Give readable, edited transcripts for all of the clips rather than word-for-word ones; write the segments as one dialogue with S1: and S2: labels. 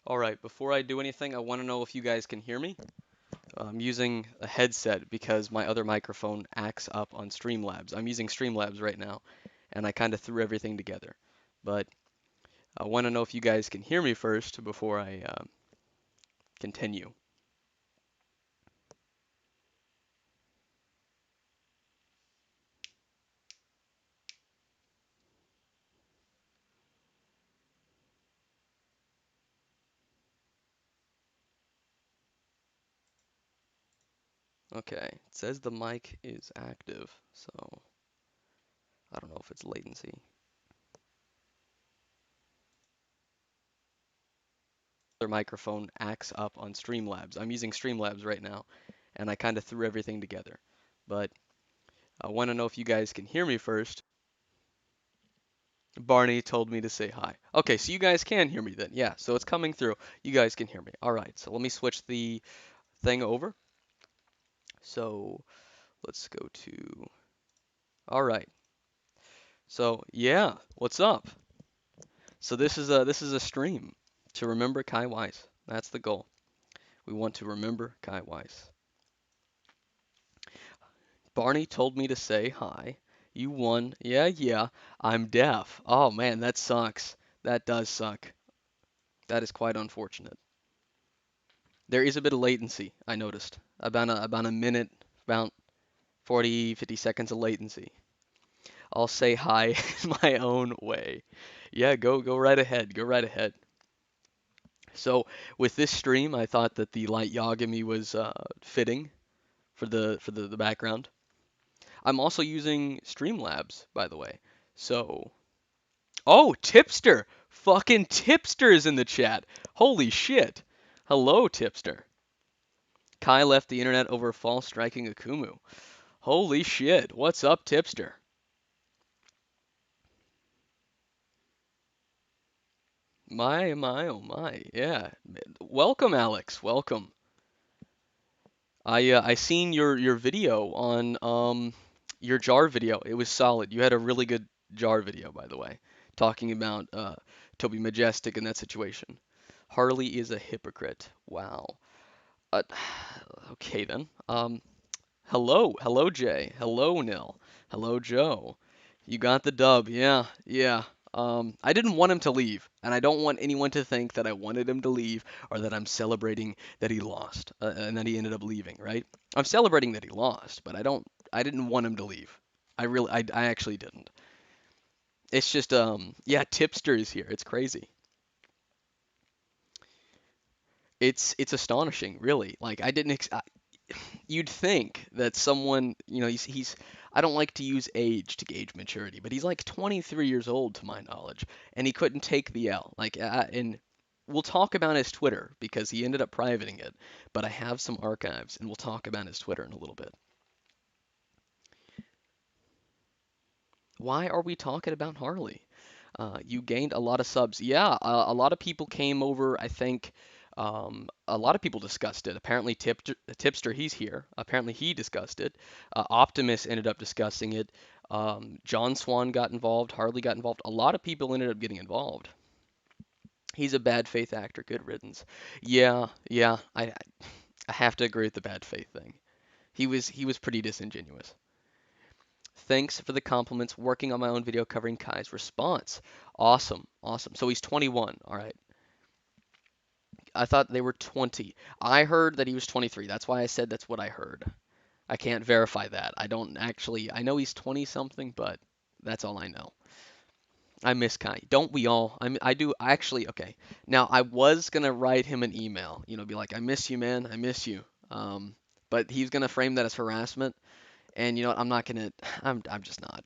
S1: All right, before I do anything, I want to know if you guys can hear me. I'm using a headset because my other microphone acts up on Streamlabs. I'm using Streamlabs right now, and I kind of threw everything together. But I want to know if you guys can hear me first before I continue. Okay, it says the mic is active, so I don't know if it's latency. Other microphone acts up on Streamlabs. I'm using Streamlabs right now, and I kind of threw everything together. But I want to know if you guys can hear me first. Barney told me to say hi. Okay, so you guys can hear me then. Yeah, so it's coming through. You guys can hear me. All right, so let me switch the thing over. So let's go to. All right. So yeah, what's up? So this is a stream to remember Kai Weiss. That's the goal. We want to remember Kai Weiss. Barney told me to say hi. You won. Yeah, yeah. I'm deaf. Oh man, that sucks. That does suck. That is quite unfortunate. There is a bit of latency, I noticed. About a minute, about 40, 50 seconds of latency. I'll say hi in my own way. Yeah, go right ahead. Go right ahead. So with this stream, I thought that the light Yagami was fitting for the background. I'm also using Streamlabs, by the way. So, oh, Tipster! Fucking Tipster is in the chat. Holy shit. Hello, Tipster. Kai left the internet over false striking Akumu. Holy shit. What's up, Tipster? My, oh my. Yeah. Welcome, Alex. Welcome. I seen your video on your jar video. It was solid. You had a really good jar video, by the way, talking about Toby Majestic in that situation. Harley is a hypocrite. Wow. Uh, okay then. Hello Jay. Hello Nil. Hello Joe. You got the dub. Yeah, yeah. I didn't want him to leave, and I don't want anyone to think that I wanted him to leave or that I'm celebrating that he lost and that he ended up leaving, right? I'm celebrating that he lost, but I didn't want him to leave. I actually didn't. It's just, yeah, Tipster is here. It's crazy. It's astonishing, really. Like I didn't ex you'd think that someone, he's I don't like to use age to gauge maturity, but he's like 23 years old to my knowledge, and he couldn't take the L. And we'll talk about his Twitter because he ended up privating it, but I have some archives, and we'll talk about his Twitter in a little bit. Why are we talking about Harley? You gained a lot of subs. Yeah, a lot of people came over. I think a lot of people discussed it. Apparently, Tipster, he's here. Apparently, he discussed it. Optimus ended up discussing it. John Swan got involved. Harley got involved. A lot of people ended up getting involved. He's a bad faith actor. Good riddance. Yeah, yeah. I have to agree with the bad faith thing. He was pretty disingenuous. Thanks for the compliments. Working on my own video covering Kai's response. Awesome, awesome. So he's 21. All right. I thought they were 20. I heard that he was 23. That's why I said that's what I heard. I can't verify that. I don't actually. I know he's 20 something, but that's all I know. I miss Kai. Don't we all? I do. Actually, okay. Now I was gonna write him an email. Be like, I miss you, man. I miss you. But he's gonna frame that as harassment, and you know what? I'm not gonna. I'm just not.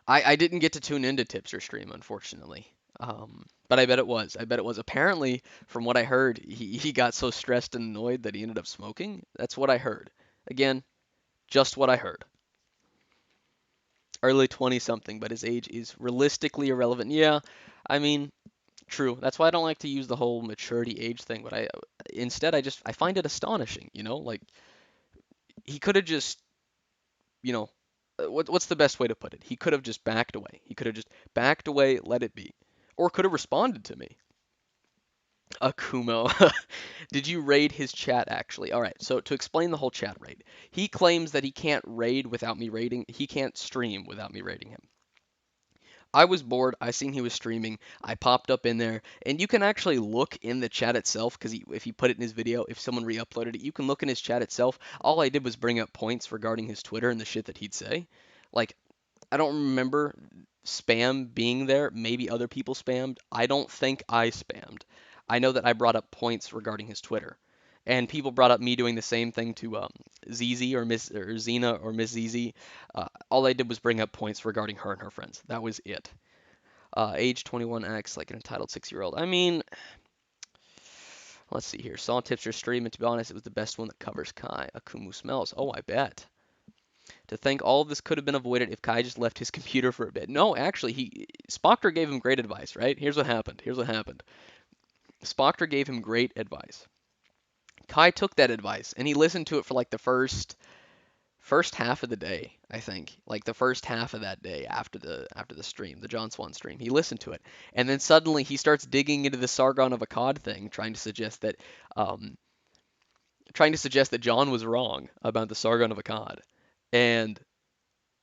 S1: I didn't get to tune into Tipster stream, unfortunately. But I bet it was. I bet it was. Apparently, from what I heard, he got so stressed and annoyed that he ended up smoking. That's what I heard. Again, just what I heard. Early 20 something, but his age is realistically irrelevant. Yeah, I mean, true. That's why I don't like to use the whole maturity age thing, but instead I find it astonishing, like he could have just, you know, what's the best way to put it? He could have just backed away. He could have just backed away, let it be. or could have responded to me. Akumo. Did you raid his chat actually? All right, so to explain the whole chat raid, he claims that he can't raid without me raiding, he can't stream without me raiding him. I was bored. I seen he was streaming. I popped up in there, and you can actually look in the chat itself because if he put it in his video, if someone re-uploaded it, you can look in his chat itself. All I did was bring up points regarding his Twitter and the shit that he'd say. Like, I don't remember spam being there. Maybe other people spammed. I don't think I spammed. I know that I brought up points regarding his Twitter. And people brought up me doing the same thing to ZZ or Miss or Xena or Miss ZZ. All I did was bring up points regarding her and her friends. That was it. Age 21 acts like an entitled 6-year-old. I mean, let's see here. Saw Tipster stream, and to be honest, it was the best one that covers Kai. Akumu smells. Oh, I bet. To think all of this could have been avoided if Kai just left his computer for a bit. No, actually, Spockter gave him great advice, right? Here's what happened. Here's what happened. Spockter gave him great advice. Kai took that advice and he listened to it for like the first half of the day, I think. Like the first half of that day after the stream, the John Swan stream. He listened to it. And then suddenly he starts digging into the Sargon of Akkad thing, um trying to suggest that John was wrong about the Sargon of Akkad. And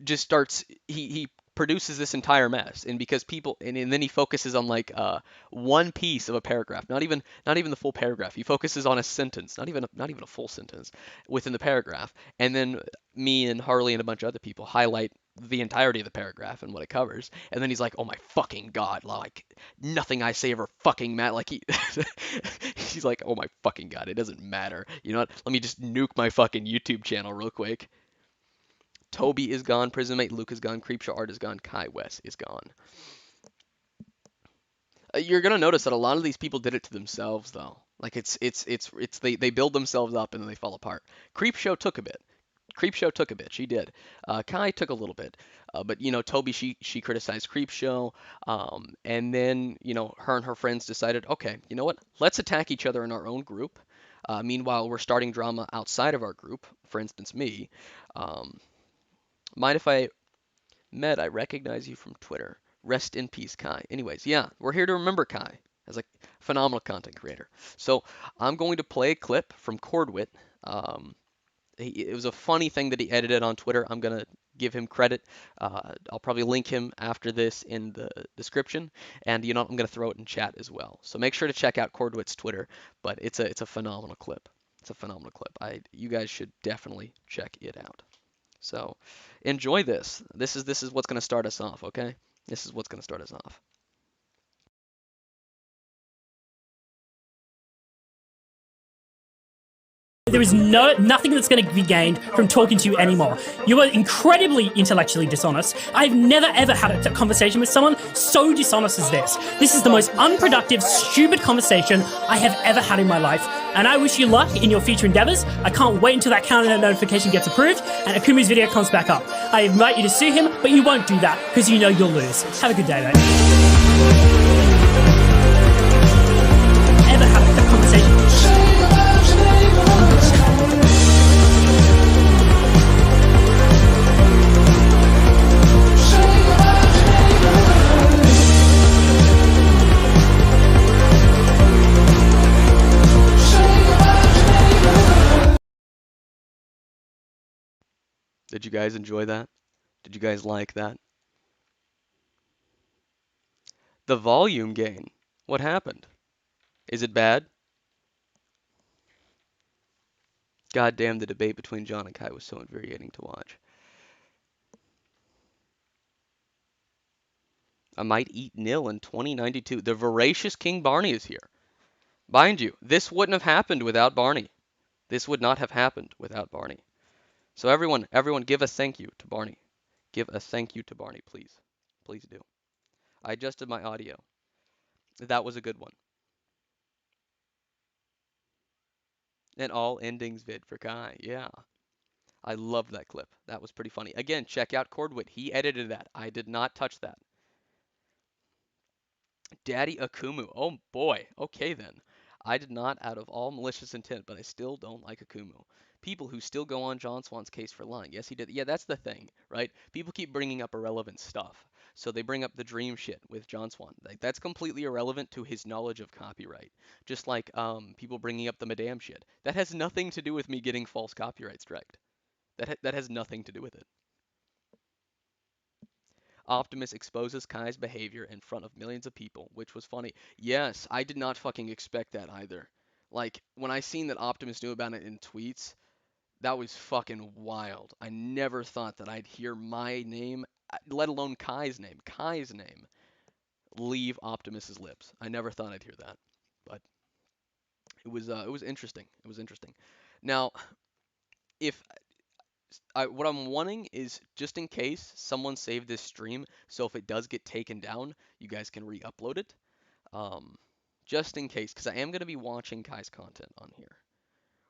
S1: just starts he produces this entire mess, and because people and then he focuses on like one piece of a paragraph, not even the full paragraph. He focuses on a sentence, not even a full sentence within the paragraph, and then me and Harley and a bunch of other people highlight the entirety of the paragraph and what it covers, and then he's like, oh my fucking god, like nothing I say ever fucking matter, like he's like, oh my fucking god, it doesn't matter, you know what, let me just nuke my fucking YouTube channel real quick. Toby is gone. Prismate Luke is gone. Creepshow Art is gone. Kai Weiss is gone. You're gonna notice that a lot of these people did it to themselves, though. Like it's they build themselves up and then they fall apart. Creepshow took a bit. Creepshow took a bit. She did. Kai took a little bit. But Toby she criticized Creepshow. And then her and her friends decided, okay, you know what? Let's attack each other in our own group. Meanwhile, we're starting drama outside of our group. For instance, me. Um, Mind if I Med, I recognize you from Twitter. Rest in peace, Kai. Anyways, yeah, we're here to remember Kai as a phenomenal content creator. So I'm going to play a clip from Cordwit. Um, it was a funny thing that he edited on Twitter. I'm going to give him credit. I'll probably link him after this in the description. And I'm going to throw it in chat as well. So make sure to check out Cordwit's Twitter. But it's a phenomenal clip. It's a phenomenal clip. You guys should definitely check it out. So enjoy this. This is what's going to start us off, okay? This is what's going to start us off.
S2: There is nothing that's going to be gained from talking to you anymore. You are incredibly intellectually dishonest. I've never ever had a conversation with someone so dishonest as this. This is the most unproductive, stupid conversation I have ever had in my life. And I wish you luck in your future endeavors. I can't wait until that calendar notification gets approved and Akumu's video comes back up. I invite you to sue him, but you won't do that because you know you'll lose. Have a good day, mate. Ever had a conversation?
S1: Did you guys enjoy that? Did you guys like that? The volume gain. What happened? Is it bad? God damn, the debate between John and Kai was so infuriating to watch. I might eat nil in 2092. The voracious King Barney is here. Mind you, this wouldn't have happened without Barney. This would not have happened without Barney. So everyone give a thank you to Barney. Give a thank you to Barney, please. Please do. I adjusted my audio. That was a good one. An all endings vid for Kai. Yeah. I love that clip. That was pretty funny. Again, check out Cordwit. He edited that. I did not touch that. Daddy Akumu. Oh boy. Okay then. I did not out of all malicious intent, but I still don't like Akumu. people who still go on John Swan's case for lying. Yes, he did. Yeah, that's the thing, right? People keep bringing up irrelevant stuff. So they bring up the dream shit with John Swan. Like that's completely irrelevant to his knowledge of copyright. Just like people bringing up the Madame shit. That has nothing to do with me getting false copyright striked. That has nothing to do with it. Optimus exposes Kai's behavior in front of millions of people, which was funny. Yes, I did not fucking expect that either. Like when I seen that Optimus knew about it in tweets, that was fucking wild. I never thought that I'd hear my name, let alone Kai's name, leave Optimus's lips. I never thought I'd hear that, but it was interesting. It was interesting. Now, if what I'm wanting is just in case someone saved this stream, so if it does get taken down, you guys can re-upload it. Um, just in case, because I am gonna be watching Kai's content on here,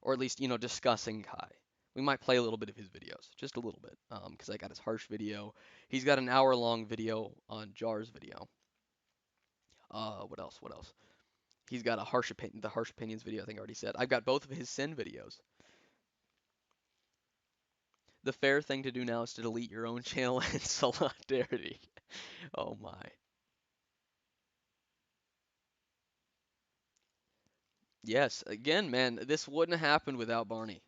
S1: or at least discussing Kai. We might play a little bit of his videos, just a little bit, because I got his harsh video. He's got an hour-long video on Jar's video. What else? What else? He's got the harsh opinions video. I think I already said. I've got both of his sin videos. The fair thing to do now is to delete your own channel in solidarity. Oh my. Yes, again, man, this wouldn't have happened without Barney.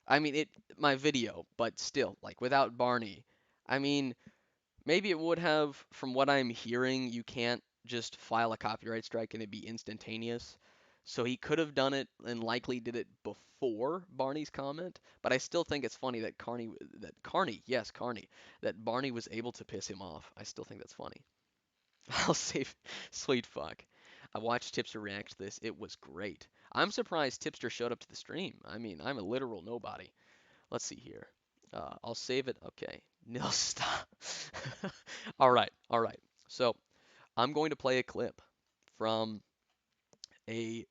S1: I mean, my video, but still, like without Barney. I mean, maybe it would have, from what I'm hearing, you can't just file a copyright strike and it'd be instantaneous. So he could have done it and likely did it before Barney's comment, but I still think it's funny yes, Carney, that Barney was able to piss him off. I still think that's funny. I'll save sweet fuck. I watched Tipster react to this. It was great. I'm surprised Tipster showed up to the stream. I mean, I'm a literal nobody. Let's see here. I'll save it. Okay. Nil stop. All right. All right. So I'm going to play a clip from a.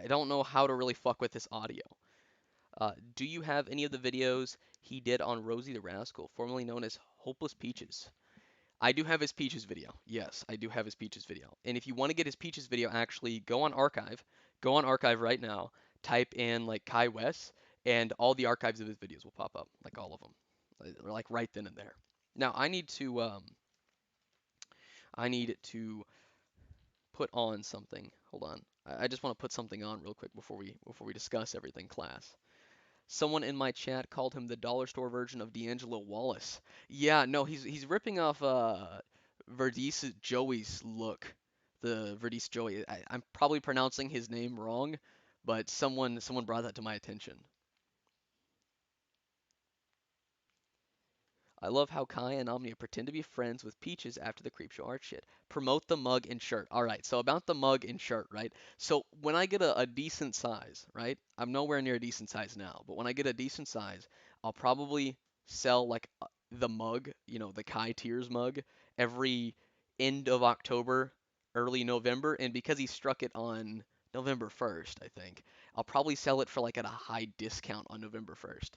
S1: I don't know how to really fuck with this audio. Do you have any of the videos he did on Rosie the Rascal, formerly known as Hopeless Peaches? I do have his Peaches video. Yes, I do have his Peaches video. And if you want to get his Peaches video, actually go on Archive. Go on Archive right now. Type in like Kai Weiss, and all the archives of his videos will pop up, like all of them, like right then and there. Now I need to put on something. Hold on. I just want to put something on real quick before we discuss everything, class. Someone in my chat called him the dollar store version of D'Angelo Wallace. Yeah, no, he's ripping off Verdice Joey's look. The Verdice Joey. I'm probably pronouncing his name wrong, but someone brought that to my attention. I love how Kai and Omnia pretend to be friends with Peaches after the Creepshow art shit. Promote the mug and shirt. All right, so about the mug and shirt, right? So when I get a decent size, right? I'm nowhere near a decent size now, but when I get a decent size, I'll probably sell like the mug, the Kai Tears mug, every end of October, early November, and because he struck it on November 1st, I think, I'll probably sell it for like at a high discount on November 1st.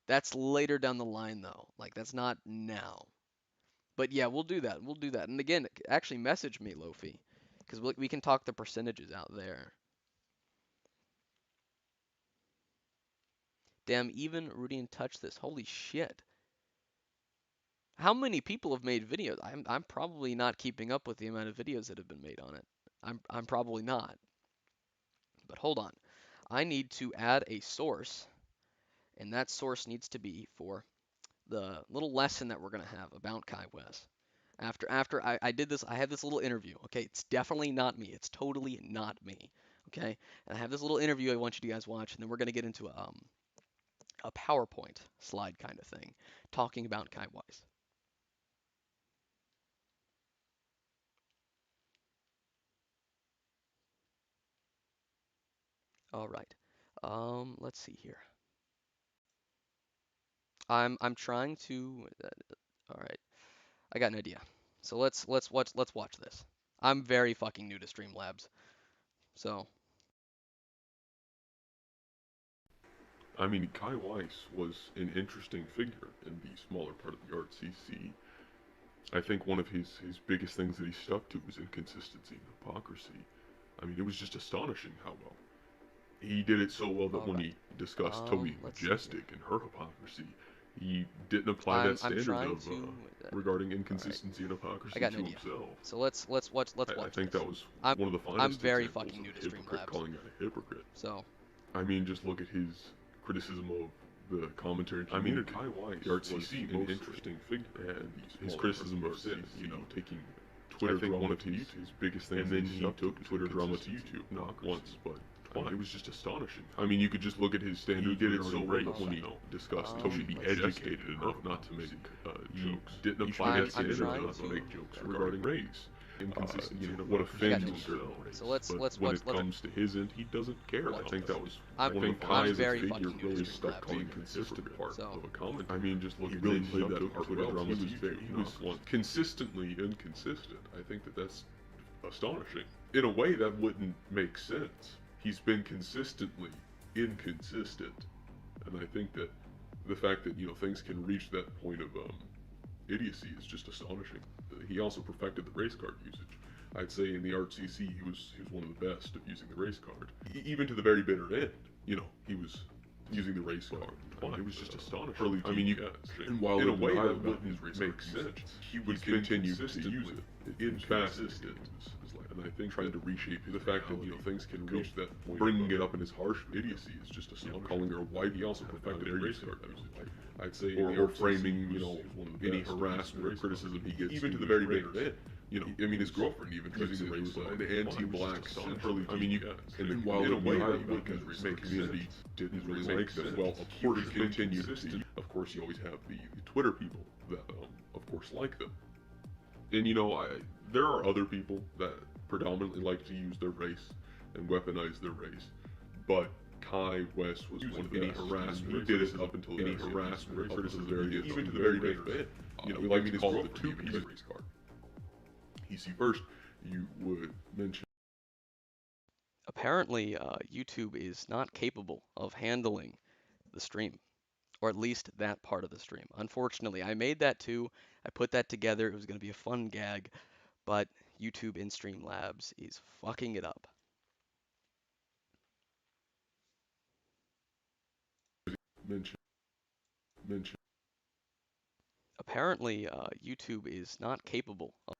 S1: That's later down the line though. Like that's not now. But yeah, we'll do that. We'll do that. And again, actually message me, Lofi, because we can talk the percentages out there. Damn, even Rudy and Touch this. Holy shit. How many people have made videos? I'm probably not keeping up with the amount of videos that have been made on it. I'm probably not. But hold on. I need to add a source, and that source needs to be for the little lesson that we're gonna have about Kai West. After I did this, I had this little interview. Okay, it's definitely not me. It's totally not me. Okay, and I have this little interview I want you to guys watch, and then we're gonna get into a PowerPoint slide kind of thing, talking about Kai Weiss. All right. Let's see here. I'm trying to. All right. I got an idea. So let's watch this. I'm very fucking new to Streamlabs, so
S3: I mean, Kai Weiss was an interesting figure in the smaller part of the RCC. I think one of his biggest things that he stuck to was inconsistency and hypocrisy. I mean, it was just astonishing how well. he did it so well that
S1: All
S3: when
S1: right.
S3: he discussed Toby
S1: Let's see here.
S3: Majestic and her hypocrisy, he didn't apply that
S1: I'm
S3: standard
S1: trying
S3: of
S1: to.
S3: regarding
S1: All right.
S3: inconsistency and
S1: I
S3: hypocrisy
S1: got an
S3: to
S1: idea.
S3: himself.
S1: So let's
S3: I
S1: watch
S3: think that
S1: this.
S3: was
S1: I'm
S3: one of the
S1: I'm
S3: finest
S1: very
S3: examples
S1: fucking
S3: of
S1: new to
S3: a hypocrite
S1: Streamlabs.
S3: calling out a hypocrite.
S1: So
S3: I mean, just look at his criticism of the commentary community. I mean, Kai Weiss, the RCC, an interesting figure, and his criticism of this, taking Twitter drama to YouTube, his biggest thing, and then he took Twitter drama to YouTube, not once, but twice. It was just astonishing. I mean, you could just look at his standards. He did it so well when he discussed he should be educated enough not to make jokes. Didn't apply that standard enough to make jokes regarding race. Inconsistency, what offends a certain race.
S1: So let's
S3: when
S1: watch.
S3: it comes to his end, he doesn't care. I think that was
S1: I'm
S3: one of
S1: I'm
S3: Kai's
S1: very
S3: figure
S1: fucking new
S3: really
S1: to
S3: stuck to the
S1: Streamlabs.
S3: inconsistent part
S1: So
S3: of a comment. I mean, just look at really played that part Twitter drama. He was consistently inconsistent. I think that's astonishing. In a way, that wouldn't make sense. He's been consistently inconsistent, and I think that the fact that things can reach that point of idiocy is just astonishing. He also perfected the race card usage. I'd say in the RCC he was one of the best of using the race card. Even to the very bitter end, he was using the race card. It was just astonishing. I mean, and while in a way that wouldn't make sense, he would continue to use it. Inconsistent. And I think trying to reshape the fact that things can reach that point, bringing it up in his harsh idiocy is just astonishing. Calling her white, he also perfected the race card usage. I'd say or framing any harassment or criticism he gets, even to the very bitter end. I mean, his girlfriend even using the race an anti-black centrally. I mean, and while in a way that wouldn't make community didn't really like them. Well, of course, continue to see. Of course, you always have the Twitter people that, of course, like them. And there are other people that predominantly like to use their race and weaponize their race, but Kai Weiss was one of the harassment. He did it up until any harassment or criticism, even to the very bitter end. We like to call it the two-piece race card. You see, first you would mention.
S1: Apparently, YouTube is not capable of handling the stream, or at least that part of the stream. Unfortunately, I made that too. I put that together. It was going to be a fun gag, but YouTube in Streamlabs is fucking it up.
S3: Mention.
S1: Apparently, YouTube is not capable of.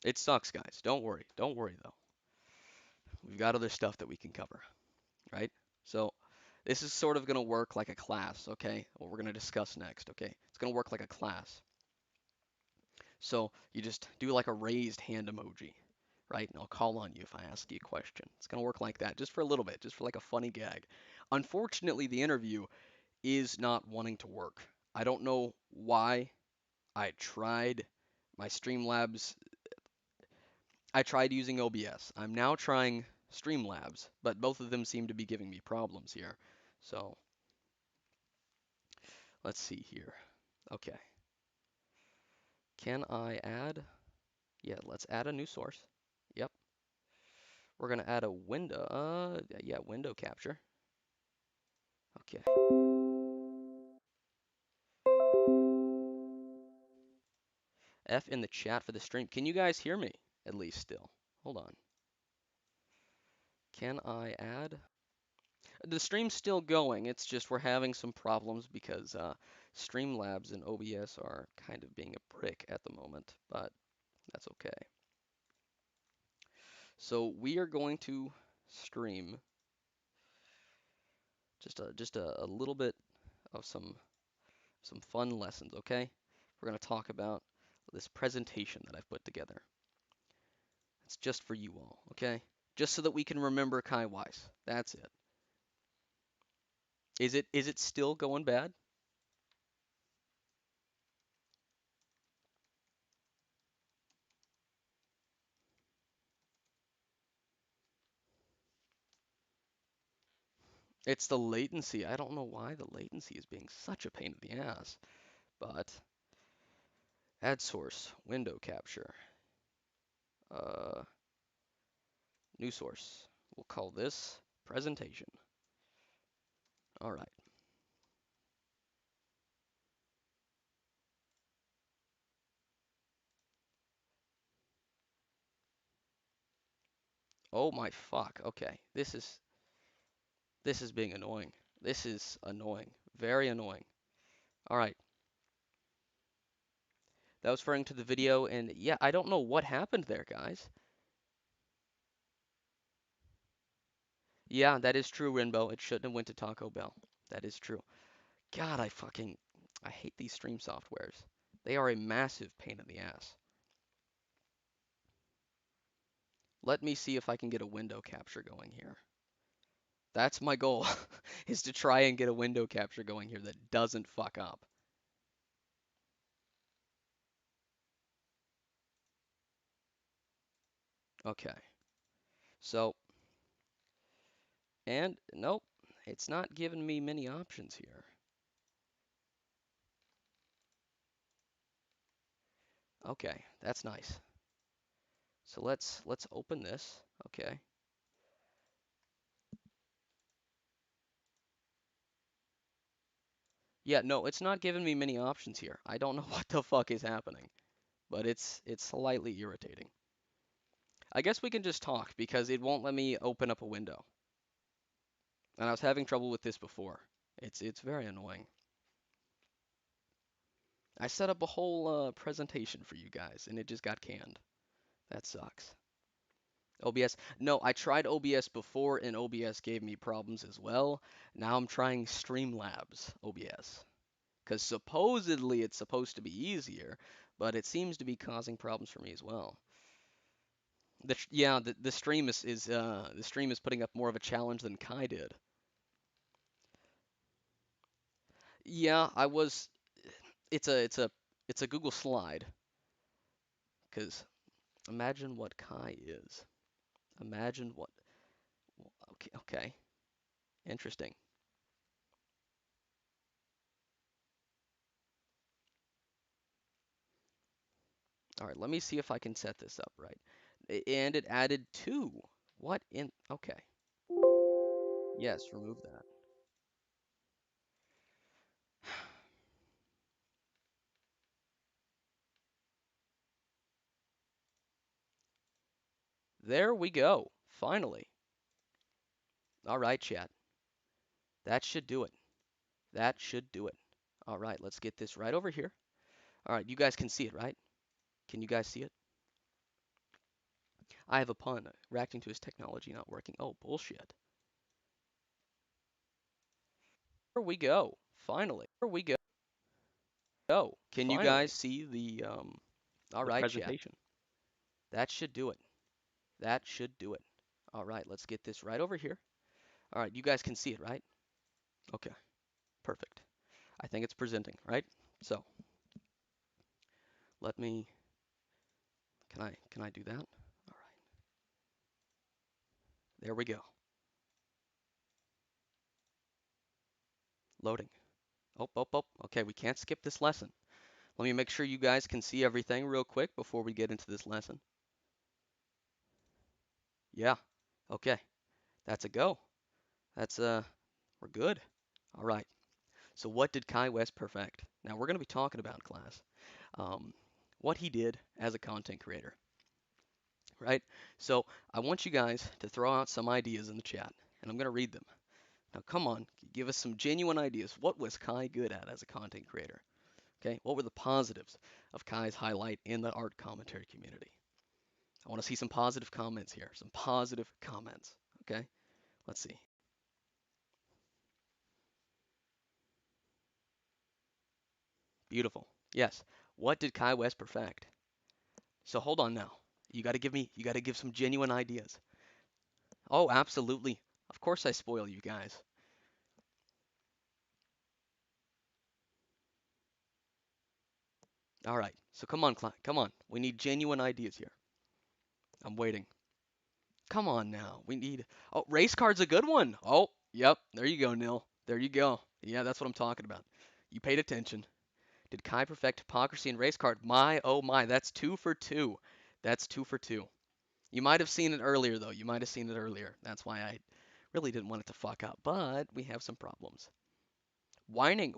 S1: It sucks, guys. Don't worry. Don't worry, though. We've got other stuff that we can cover, right? So, this is sort of going to work like a class, okay? What we're going to discuss next, okay? It's going to work like a class. So, you just do like a raised hand emoji, right? And I'll call on you if I ask you a question. It's going to work like that, just for a little bit, just for like a funny gag. Unfortunately, the interview is not wanting to work. I don't know why. I tried my Streamlabs. I tried using OBS. I'm now trying Streamlabs, but both of them seem to be giving me problems here. So let's see here. Okay. Can I add? Yeah, let's add a new source. Yep. We're gonna add a window. Yeah, window capture. Okay. F in the chat for the stream. Can you guys hear me at least still? Hold on. Can I add? The stream's still going. It's just we're having some problems because Streamlabs and OBS are kind of being a prick at the moment, but that's okay. So we are going to stream just a little bit of some fun lessons, okay? We're going to talk about this presentation that I've put together. It's just for you all, okay? Just so that we can remember Kai Weiss. That's it. Is it still going bad? It's the latency. I don't know why the latency is being such a pain in the ass. But add source, window capture, uh, new source. We'll call this presentation. All right. Oh my fuck. Okay. This is This is being annoying. This is annoying. Very annoying. All right. That was referring to the video, and yeah, I don't know what happened there, guys. Yeah, that is true, Rainbow. It shouldn't have went to Taco Bell. That is true. God, I hate these stream softwares. They are a massive pain in the ass. Let me see if I can get a window capture going here. That's my goal, is to try and get a window capture going here that doesn't fuck up. Okay. So, and nope, it's not giving me many options here. Okay, that's nice. So let's open this. Okay. Yeah, no, it's not giving me many options here. I don't know what the fuck is happening, but it's slightly irritating. I guess we can just talk because it won't let me open up a window. And I was having trouble with this before. It's very annoying. I set up a whole presentation for you guys and it just got canned. That sucks. OBS. No, I tried OBS before and OBS gave me problems as well. Now I'm trying Streamlabs OBS. Because supposedly it's supposed to be easier, but it seems to be causing problems for me as well. The stream the stream is putting up more of a challenge than Kai did. Yeah, I was. It's a Google slide. Because imagine what Kai is. Imagine what. Okay, okay, interesting. All right, let me see if I can set this up right. And it added two. What in? Okay. Yes, remove that. There we go. Finally. All right, chat. That should do it. That should do it. All right, let's get this right over here. All right, you guys can see it, right? Can you guys see it? I have a pun. Reacting to his technology not working. Oh, bullshit. Here we go. Finally. Here we go. Can you guys see all right, chat. Presentation? That should do it. That should do it. All right, let's get this right over here. All right, you guys can see it, right? Okay, perfect. I think it's presenting, right? So, let me can I do that? All right. There we go. Loading. Oh, oh, oh. Okay, we can't skip this lesson. Let me make sure you guys can see everything real quick before we get into this lesson. Yeah. Okay. That's a go. That's we're good. All right. So what did Kai West perfect? Now we're going to be talking about class. Um, what he did as a content creator, right? So I want you guys to throw out some ideas in the chat, and I'm going to read them. Now come on, give us some genuine ideas. What was Kai good at as a content creator? Okay, what were the positives of Kai's highlight in the art commentary community? I want to see some positive comments here. Some positive comments. Okay, let's see. Beautiful. Yes. What did Kai West perfect? So hold on now. You got to give some genuine ideas. Oh, absolutely. Of course I spoil you guys. All right. So come on, come on. We need genuine ideas here. I'm waiting. Come on now. We need. Oh, race card's a good one. Oh, yep. There you go, Nil. There you go. Yeah, that's what I'm talking about. You paid attention. Did Kai perfect hypocrisy and race card? My, oh my, that's 2 for 2. That's 2 for 2. You might have seen it earlier, though. You might have seen it earlier. That's why I really didn't want it to fuck up. But we have some problems. Whining,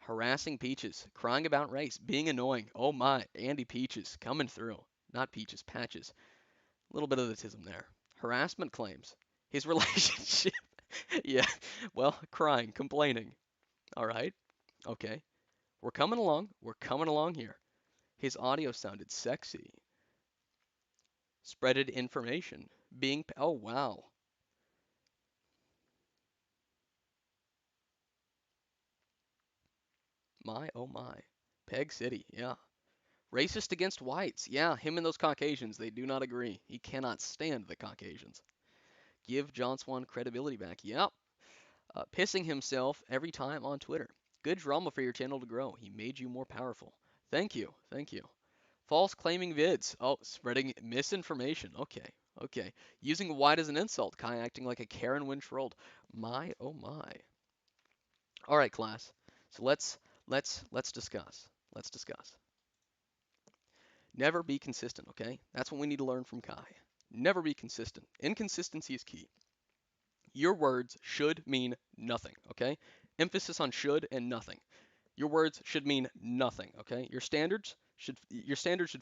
S1: harassing Peaches, crying about race, being annoying. Oh my, Andy Peaches coming through. Not Peaches, Patches. A little bit of autism there. Harassment claims. His relationship. Yeah. Well, crying, complaining. All right. Okay. We're coming along. We're coming along here. His audio sounded sexy. Spreaded information. Oh, wow. My, oh my. Peg City, yeah. Racist against whites. Yeah, him and those Caucasians, they do not agree. He cannot stand the Caucasians. Give John Swan credibility back. Yep. Pissing himself every time on Twitter. Good drama for your channel to grow. He made you more powerful. Thank you. Thank you. False claiming vids. Oh, spreading misinformation. Okay. Okay. Using white as an insult. Kai acting like a Karen when trolled. My, oh my. All right, class. So let's discuss. Let's discuss. Never be consistent, okay? That's what we need to learn from Kai. Never be consistent. Inconsistency is key. Your words should mean nothing, okay? Emphasis on should and nothing. Your words should mean nothing, okay? Your standards should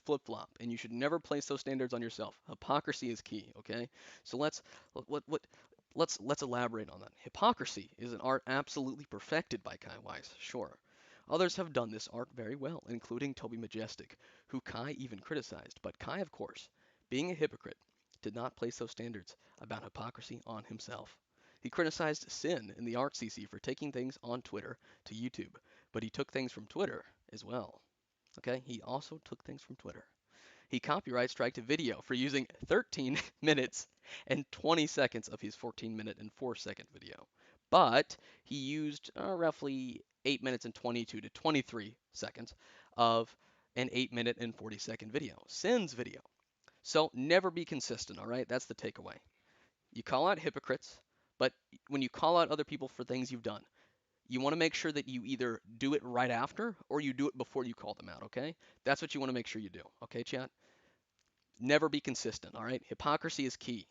S1: flip-flop, and you should never place those standards on yourself. Hypocrisy is key, okay? So let's elaborate on that. Hypocrisy is an art absolutely perfected by Kai Weiss, sure. Others have done this art very well, including Toby Majestic, who Kai even criticized. But Kai, of course, being a hypocrite, did not place those standards about hypocrisy on himself. He criticized Sin in the Art CC for taking things on Twitter to YouTube, but he took things from Twitter as well. Okay, he also took things from Twitter. He copyright striked a video for using 13 minutes and 20 seconds of his 14-minute and 4-second video. But he used roughly 8 minutes and 22 to 23 seconds of an 8-minute and 40-second video, Sin's video. So never be consistent, all right? That's the takeaway. You call out hypocrites, but when you call out other people for things you've done, you want to make sure that you either do it right after or you do it before you call them out, okay? That's what you want to make sure you do, okay, chat? Never be consistent, all right? Hypocrisy is key.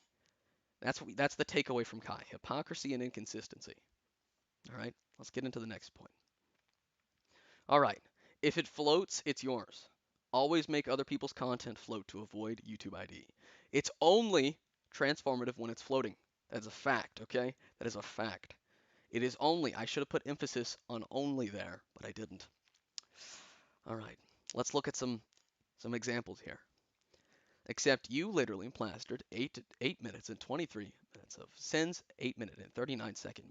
S1: That's the takeaway from Kai. Hypocrisy and inconsistency. All right? Let's get into the next point. All right. If it floats, it's yours. Always make other people's content float to avoid YouTube ID. It's only transformative when it's floating. That's a fact, okay? That is a fact. It is only. I should have put emphasis on only there, but I didn't. All right. Let's look at some examples here. Except you literally plastered 8 minutes and 23 minutes of Sin's 8-minute and 39-second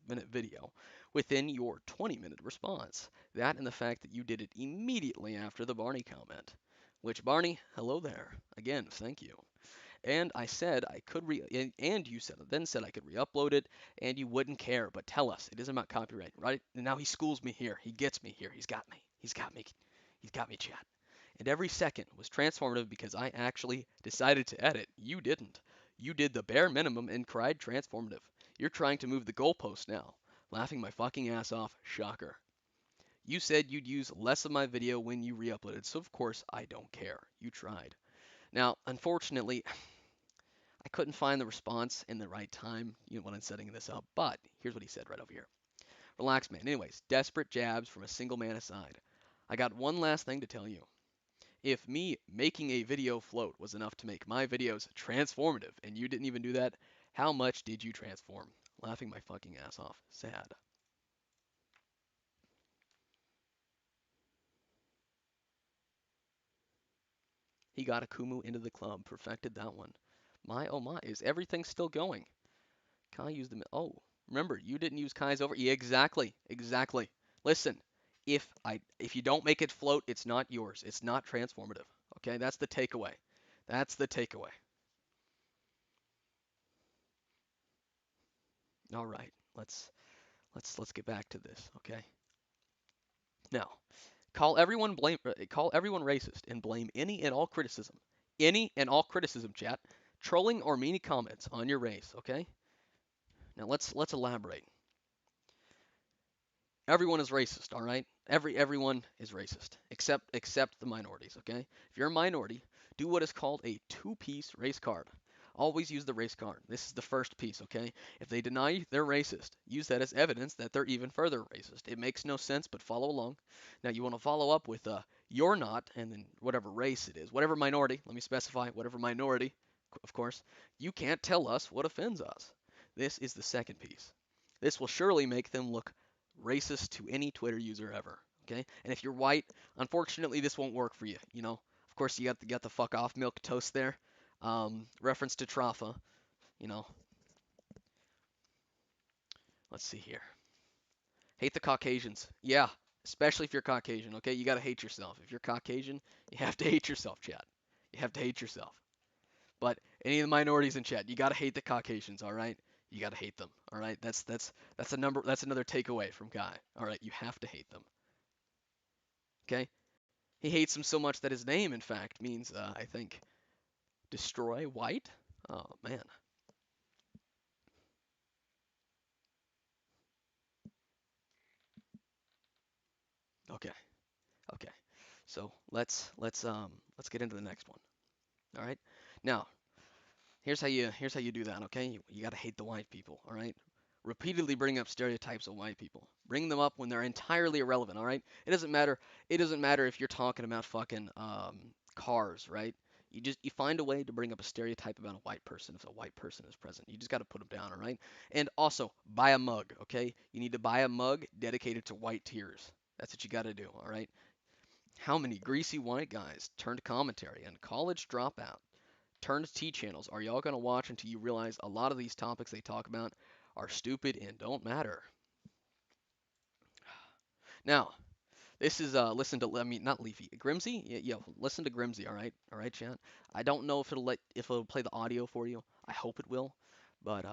S1: minute video within your 20-minute response. That and the fact that you did it immediately after the Barney comment. Which, Barney, hello there. Again, thank you. And I said I could and you said I could re-upload it, and you wouldn't care. But tell us, it isn't about copyright, right? And now he schools me here. He gets me here. He's got me. He's got me. He's got me, chat. And every second was transformative because I actually decided to edit. You didn't. You did the bare minimum and cried transformative. You're trying to move the goalpost now. Laughing my fucking ass off. Shocker. You said you'd use less of my video when you re-uploaded, so of course I don't care. You tried. Now, unfortunately, I couldn't find the response in the right time, when I'm setting this up, but here's what he said right over here. Relax, man. Anyways, desperate jabs from a single man aside. I got one last thing to tell you. If me making a video float was enough to make my videos transformative and you didn't even do that, how much did you transform? Laughing my fucking ass off. Sad. He got Akumu into the club, perfected that one. My oh my, is everything still going? Kai used the oh, remember you didn't use Kai's over. Yeah, exactly, exactly. Listen, if you don't make it float, it's not yours. It's not transformative. Okay, that's the takeaway. That's the takeaway. All right, let's get back to this. Okay. Now, call everyone racist and blame any and all criticism, chat, trolling or mean comments on your race. Okay. Now let's elaborate. Everyone is racist, all right? Everyone is racist, except the minorities, okay? If you're a minority, do what is called a two-piece race card. Always use the race card. This is the first piece, okay? If they deny they're racist, use that as evidence that they're even further racist. It makes no sense, but follow along. Now you want to follow up with you're not, and then whatever race it is, whatever minority. Let me specify whatever minority, of course. You can't tell us what offends us. This is the second piece. This will surely make them look racist to any Twitter user ever. Okay? And if you're white, unfortunately, this won't work for you. You know, of course, you got the fuck off milk toast there. Reference to Trafa. You know, let's see here. Hate the Caucasians. Yeah, especially if you're Caucasian. Okay, you gotta hate yourself. If you're Caucasian, you have to hate yourself, chat. You have to hate yourself. But any of the minorities in chat, you gotta hate the Caucasians. All right, you gotta hate them. All right, that's a number. That's another takeaway from Kai. All right, you have to hate them. Okay, he hates them so much that his name, in fact, means I think destroy white. Oh man. Okay. Okay. So let's get into the next one. All right. Now, here's how you do that, okay? You got to hate the white people, all right? Repeatedly bring up stereotypes of white people. Bring them up when they're entirely irrelevant, all right? It doesn't matter if you're talking about fucking cars, right? You find a way to bring up a stereotype about a white person if a white person is present. You just got to put them down, all right? And also, buy a mug, okay? You need to buy a mug dedicated to white tears. That's what you got to do, all right? How many greasy white guys turned commentary and college dropout turned T channels are y'all gonna watch until you realize a lot of these topics they talk about are stupid and don't matter? Now, this is listen to I mean not Leafy Grimzy. Yeah, listen to Grimzy. All right, chat. I don't know if it'll play the audio for you. I hope it will, but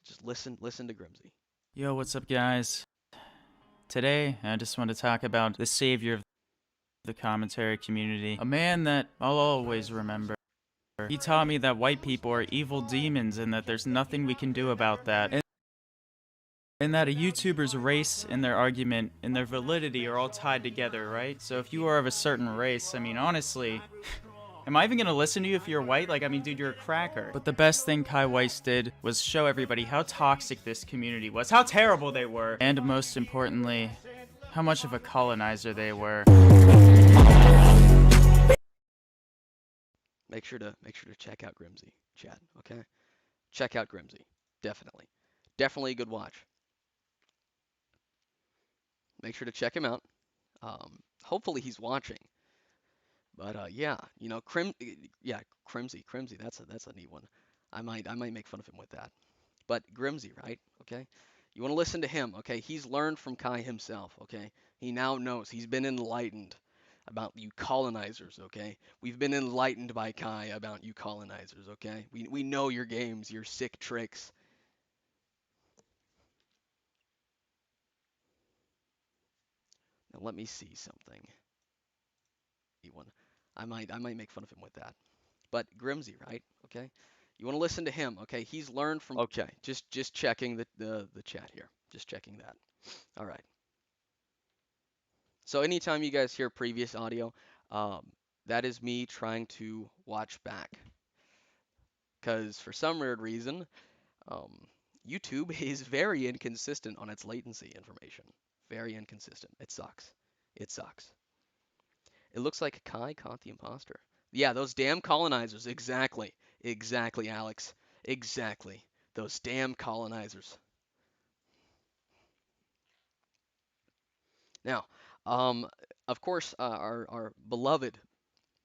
S1: just listen to Grimzy.
S4: Yo, what's up, guys? Today, I just want to talk about the savior of the commentary community, a man that I'll always remember. He taught me that white people are evil demons and that there's nothing we can do about that. And that a YouTuber's race and their argument and their validity are all tied together, right? So if you are of a certain race, I mean, honestly, am I even gonna listen to you if you're white? Like, I mean, dude, you're a cracker. But the best thing Kai Weiss did was show everybody how toxic this community was, how terrible they were, and most importantly, how much of a colonizer they were.
S1: Make sure to check out Grimzy, chat. Okay, check out Grimzy. Definitely a good watch. Make sure to check him out. Hopefully he's watching. But yeah, yeah, Crimzy. That's a neat one. I might make fun of him with that. But Grimzy, right? Okay, you want to listen to him. Okay, he's learned from Kai himself. Okay, he now knows. He's been enlightened about you colonizers. Okay, we've been enlightened by Kai about you colonizers. Okay, we know your games, your sick tricks. Now let me see something. One, I might make fun of him with that. But Grimzy, right? Okay. You want to listen to him, okay? He's learned from. Okay, just checking the chat here. Just checking that. All right. So anytime you guys hear previous audio, um, that is me trying to watch back. Because for some weird reason, um, YouTube is very inconsistent on its latency information. Very inconsistent. It sucks. It sucks. It looks like Kai caught the imposter. Yeah, those damn colonizers. Exactly. Exactly, Alex. Exactly. Those damn colonizers. Now, um, of course, our beloved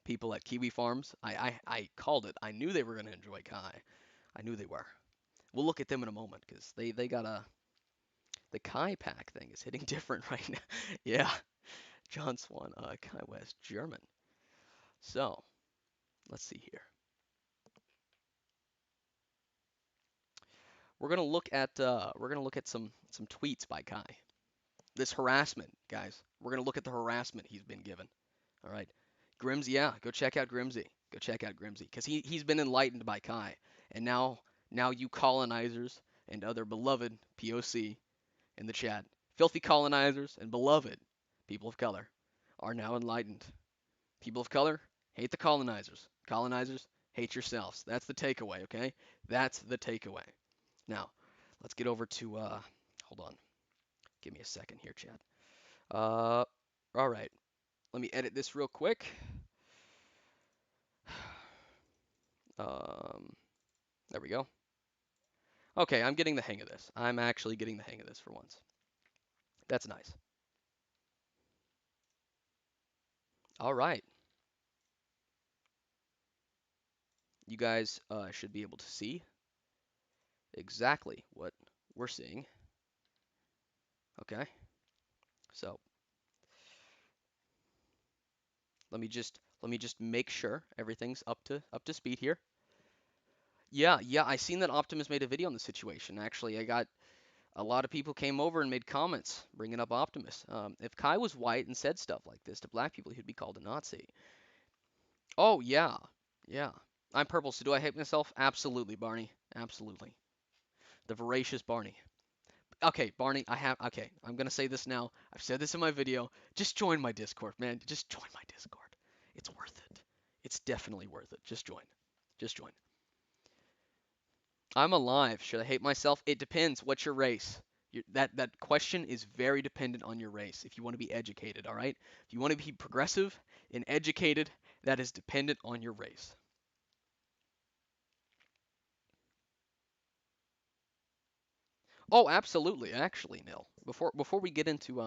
S1: people at Kiwi Farms, I called it. I knew they were going to enjoy Kai. I knew they were. We'll look at them in a moment because they got the Kai pack thing is hitting different right now. Yeah, John Swan, Kai West, German. So, let's see here. We're gonna look at some tweets by Kai. This harassment, guys. We're gonna look at the harassment he's been given. All right, Grimsy. Yeah, go check out Grimsy. Go check out Grimsy because he's been enlightened by Kai, and now you colonizers and other beloved POC in the chat, filthy colonizers and beloved people of color, are now enlightened. People of color hate the colonizers. Colonizers hate yourselves. That's the takeaway. Okay, that's the takeaway. Now, let's get over to, hold on. Give me a second here, chat. All right. Let me edit this real quick. Um, there we go. Okay, I'm getting the hang of this. I'm actually getting the hang of this for once. That's nice. All right. You guys should be able to see exactly what we're seeing. Okay. So let me just make sure everything's up to speed here. Yeah, yeah, I seen that Optimus made a video on the situation. Actually, I got a lot of people came over and made comments bringing up Optimus. If Kai was white and said stuff like this to black people, he'd be called a Nazi. Oh yeah, yeah. I'm purple, so do I hate myself? Absolutely, Barney. Absolutely. The voracious Barney. Okay, Barney, okay, I'm gonna say this now. I've said this in my video. Just join my Discord, man. Just join my Discord. It's worth it. It's definitely worth it. Just join. Just join. I'm alive. Should I hate myself? It depends. What's your race? That question is very dependent on your race. If you want to be educated, all right? If you want to be progressive and educated, that is dependent on your race. Oh, absolutely. Actually, Nil. Before we get into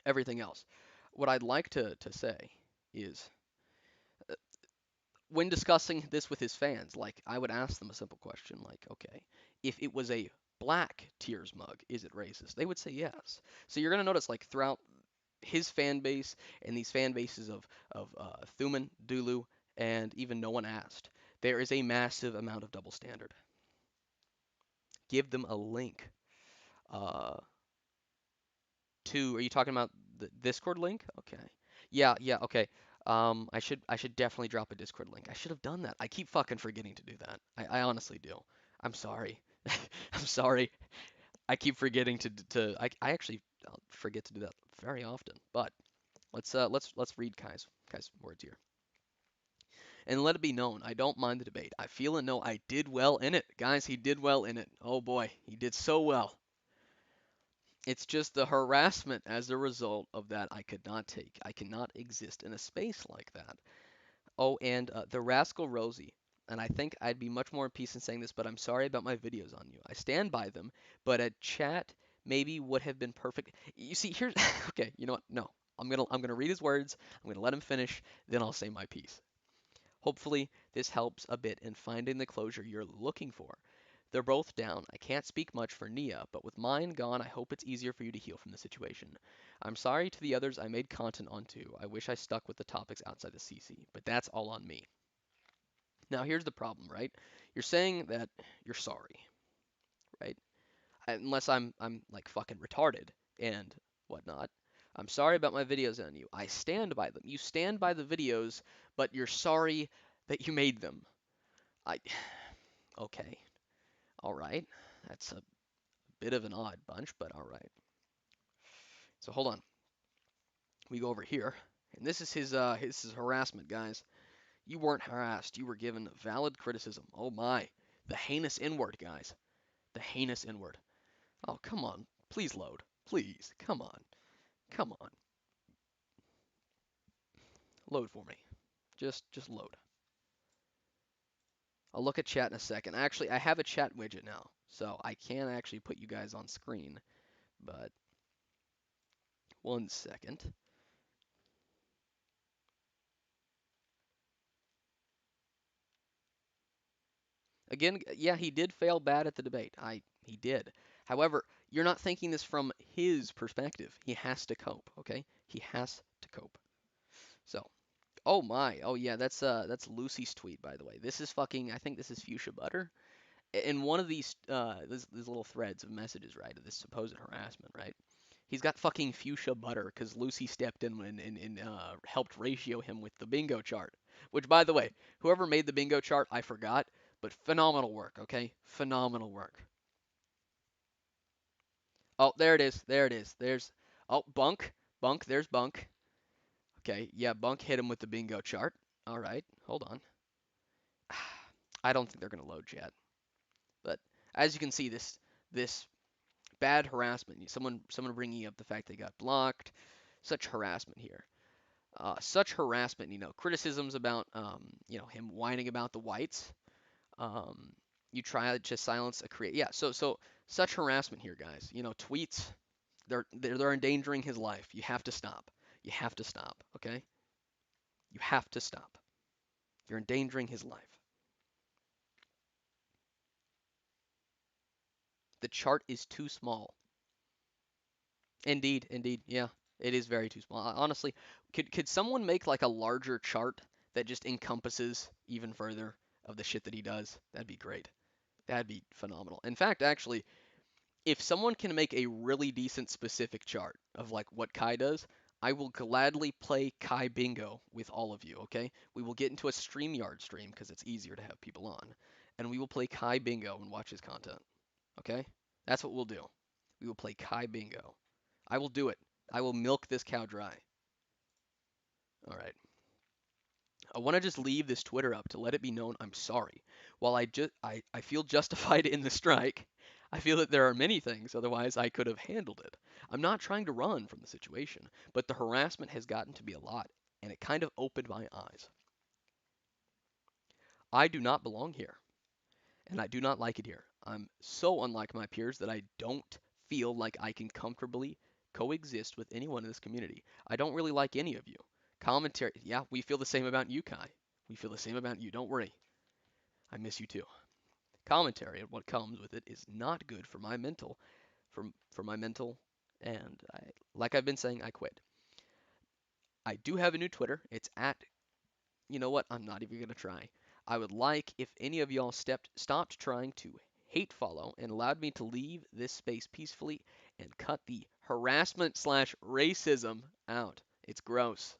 S1: everything else, what I'd like to say is when discussing this with his fans, like I would ask them a simple question like, okay, if it was a black Tears mug, is it racist? They would say yes. So you're gonna notice like throughout his fan base and these fan bases of Thuman, Dulu, and even No One Asked, there is a massive amount of double standard. Give them a link. Uh, are you talking about the Discord link? Okay. Yeah, yeah, okay. I should definitely drop a Discord link. I should have done that. I keep fucking forgetting to do that. I honestly do. I'm sorry. I'm sorry. I keep forgetting I actually forget to do that very often. But let's read Kai's words here. And let it be known, I don't mind the debate. I feel and know I did well in it. Guys, he did well in it. Oh boy, he did so well. It's just the harassment as a result of that I could not take. I cannot exist in a space like that. Oh, and the Rascal Rosie. And I think I'd be much more at peace in saying this, but I'm sorry about my videos on you. I stand by them, but a chat maybe would have been perfect. You see, here's okay. You know what? No, I'm gonna read his words. I'm gonna let him finish. Then I'll say my piece. Hopefully, this helps a bit in finding the closure you're looking for. They're both down. I can't speak much for Nia, but with mine gone, I hope it's easier for you to heal from the situation. I'm sorry to the others I made content on too. I wish I stuck with the topics outside the CC, but that's all on me. Now, here's the problem, right? You're saying that you're sorry, right? Unless I'm like fucking retarded and whatnot. I'm sorry about my videos on you. I stand by them. You stand by the videos, but you're sorry that you made them. I okay. All right. That's a bit of an odd bunch, but all right. So hold on. We go over here, and this is harassment, guys. You weren't harassed. You were given valid criticism. Oh my, the heinous N-word, guys. The heinous N-word. Oh come on, please load. Please, come on, come on, load for me. Just load. I'll look at chat in a second. Actually, I have a chat widget now, so I can actually put you guys on screen. But one second. Again, yeah, he did fail bad at the debate. He did. However, you're not thinking this from his perspective. He has to cope, okay? He has to cope. So, oh my. Oh yeah, that's Lucy's tweet by the way. This is fucking I think this is Fuchsia Butter. In one of these little threads of messages, right, of this supposed harassment, right? He's got fucking fuchsia butter because Lucy stepped in and helped ratio him with the bingo chart. Which, by the way, whoever made the bingo chart, I forgot, but phenomenal work, okay? Phenomenal work. Oh, there it is. There it is. Oh, Bunk. Bunk. There's Bunk. Okay, yeah, Bunk hit him with the bingo chart. All right, hold on. I don't think they're gonna load yet, but as you can see, this bad harassment. Someone bringing up the fact they got blocked. Such harassment here. Such harassment. Criticisms about him whining about the whites. Um, You try to silence a create. Yeah, so such harassment here, guys. You know, tweets, they're endangering his life. You have to stop. You have to stop, okay? You have to stop. You're endangering his life. The chart is too small. Indeed, indeed. Yeah, it is very too small. Honestly, could someone make like a larger chart that just encompasses even further of the shit that he does? That'd be great. That'd be phenomenal. In fact, actually, if someone can make a really decent specific chart of like what Kai does, I will gladly play Kai Bingo with all of you, okay? We will get into a StreamYard stream because it's easier to have people on, and we will play Kai Bingo and watch his content, okay? That's what we'll do. We will play Kai Bingo. I will do it. I will milk this cow dry. All right. I want to just leave this Twitter up to let it be known I'm sorry. While I feel justified in the strike, I feel that there are many things otherwise I could have handled it. I'm not trying to run from the situation, but the harassment has gotten to be a lot, and it kind of opened my eyes. I do not belong here, and I do not like it here. I'm so unlike my peers that I don't feel like I can comfortably coexist with anyone in this community. I don't really like any of you. Commentary, yeah, we feel the same about you, Kai. We feel the same about you. Don't worry. I miss you too. Commentary and what comes with it is not good for my mental, for my mental, and like I've been saying, I quit. I do have a new Twitter. It's at, you know what? I'm not even gonna try. I would like if any of y'all stopped trying to hate follow and allowed me to leave this space peacefully and cut the harassment slash racism out. It's gross.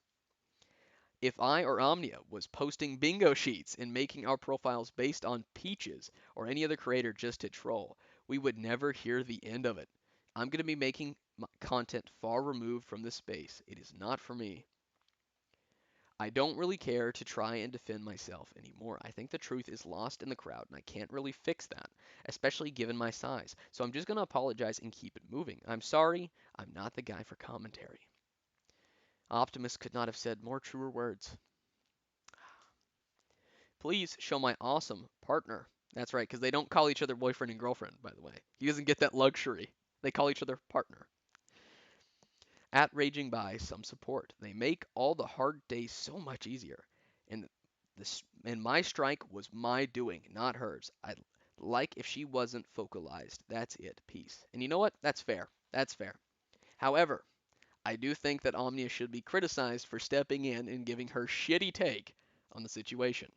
S1: If I or Omnia was posting bingo sheets and making our profiles based on Peaches or any other creator just to troll, we would never hear the end of it. I'm going to be making content far removed from this space. It is not for me. I don't really care to try and defend myself anymore. I think the truth is lost in the crowd, and I can't really fix that, especially given my size. So I'm just going to apologize and keep it moving. I'm sorry. I'm not the guy for commentary. Optimus could not have said more truer words. Please show my awesome partner. That's right, because they don't call each other boyfriend and girlfriend, by the way. He doesn't get that luxury. They call each other partner. At Raging By, some support. They make all the hard days so much easier. And my strike was my doing, not hers. I'd like if she wasn't focalized. That's it. Peace. And you know what? That's fair. That's fair. However, I do think that Omnia should be criticized for stepping in and giving her shitty take on the situation.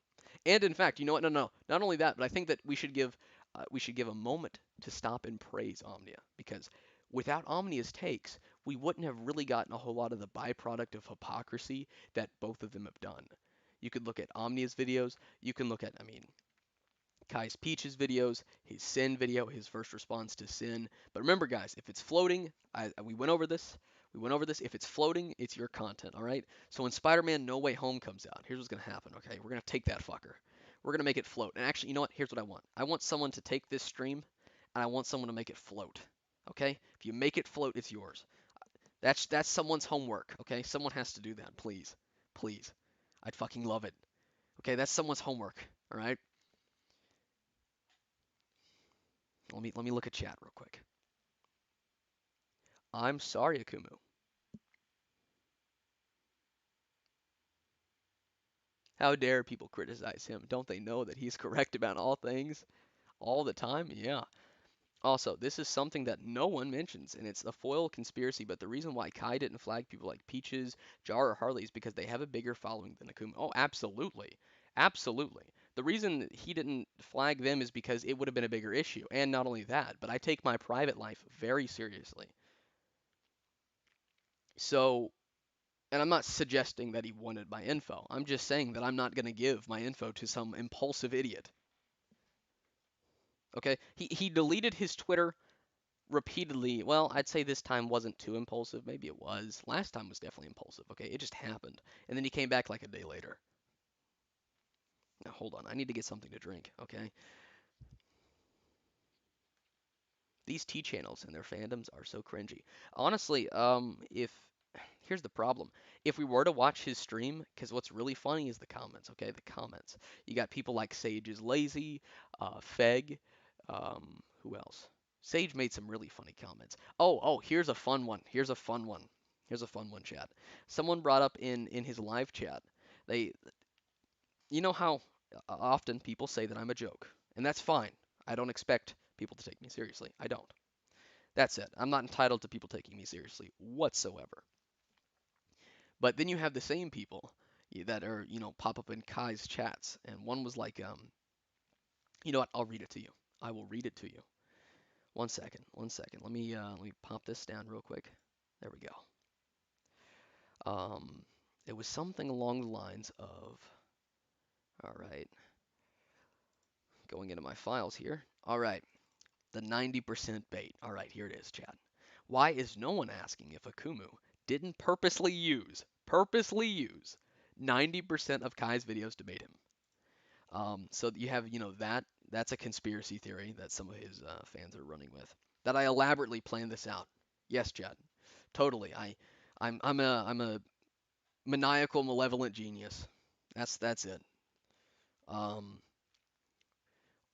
S1: And in fact, you know what? No, no, not only that, but I think that we should give a moment to stop and praise Omnia because without Omnia's takes, we wouldn't have really gotten a whole lot of the byproduct of hypocrisy that both of them have done. You could look at Omnia's videos. You can look at, I mean, Kai's Peaches videos, his Sin video, his first response to Sin. But remember, guys, if it's floating, we went over this. We went over this. If it's floating, it's your content, all right? So when Spider-Man No Way Home comes out, here's what's going to happen, okay? We're going to take that fucker. We're going to make it float. And actually, you know what? Here's what I want. I want someone to take this stream, and I want someone to make it float, okay? If you make it float, it's yours. That's someone's homework, okay? Someone has to do that, please. Please. I'd fucking love it. Okay, that's someone's homework, all right? Let me look at chat real quick. I'm sorry, Akumu. How dare people criticize him? Don't they know that he's correct about all things all the time? Yeah. Also, this is something that no one mentions, and it's a foil conspiracy. But the reason why Kai didn't flag people like Peaches, Jar, or Harley is because they have a bigger following than Akumu. Oh, absolutely. Absolutely. The reason he didn't flag them is because it would have been a bigger issue. And not only that, but I take my private life very seriously. So and I'm not suggesting that he wanted my info. I'm just saying that I'm not going to give my info to some impulsive idiot. Okay? He deleted his Twitter repeatedly. Well, I'd say this time wasn't too impulsive. Maybe it was. Last time was definitely impulsive. Okay? It just happened. And then he came back like a day later. Now, hold on. I need to get something to drink. Okay? These T channels and their fandoms are so cringy. Honestly, if here's the problem. If we were to watch his stream, because what's really funny is the comments, okay? The comments. You got people like Sage is lazy, Feg, who else? Sage made some really funny comments. Oh, here's a fun one. Here's a fun one. Here's a fun one, chat. Someone brought up in his live chat. They, you know how often people say that I'm a joke, and that's fine. I don't expect people to take me seriously. I don't. That's it. I'm not entitled to people taking me seriously whatsoever. But then you have the same people that are, pop up in Kai's chats, and one was like, you know what? I'll read it to you. I will read it to you. One second, one second. Let me pop this down real quick. There we go. Um, it was something along the lines of, all right, going into my files here. All right, the 90% bait. All right, here it is, chat. Why is no one asking if Akumu didn't purposely use 90% of Kai's videos to bait him? So you have, that's a conspiracy theory that some of his fans are running with. That I elaborately planned this out. Yes, Chad. Totally. I'm a maniacal, malevolent genius. That's it. Um,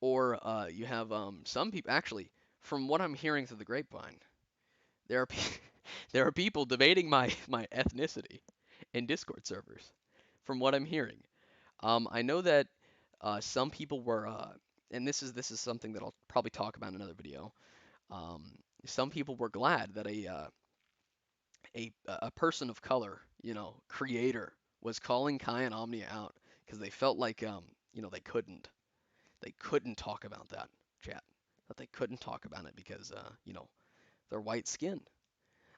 S1: or you have some people actually, from what I'm hearing through the grapevine, there are there are people debating my ethnicity in Discord servers. From what I'm hearing, I know that some people were, and this is something that I'll probably talk about in another video. Some people were glad that a person of color, creator, was calling Kai and Omnia out because they felt like they couldn't talk about that, chat. That they couldn't talk about it because they're white skin.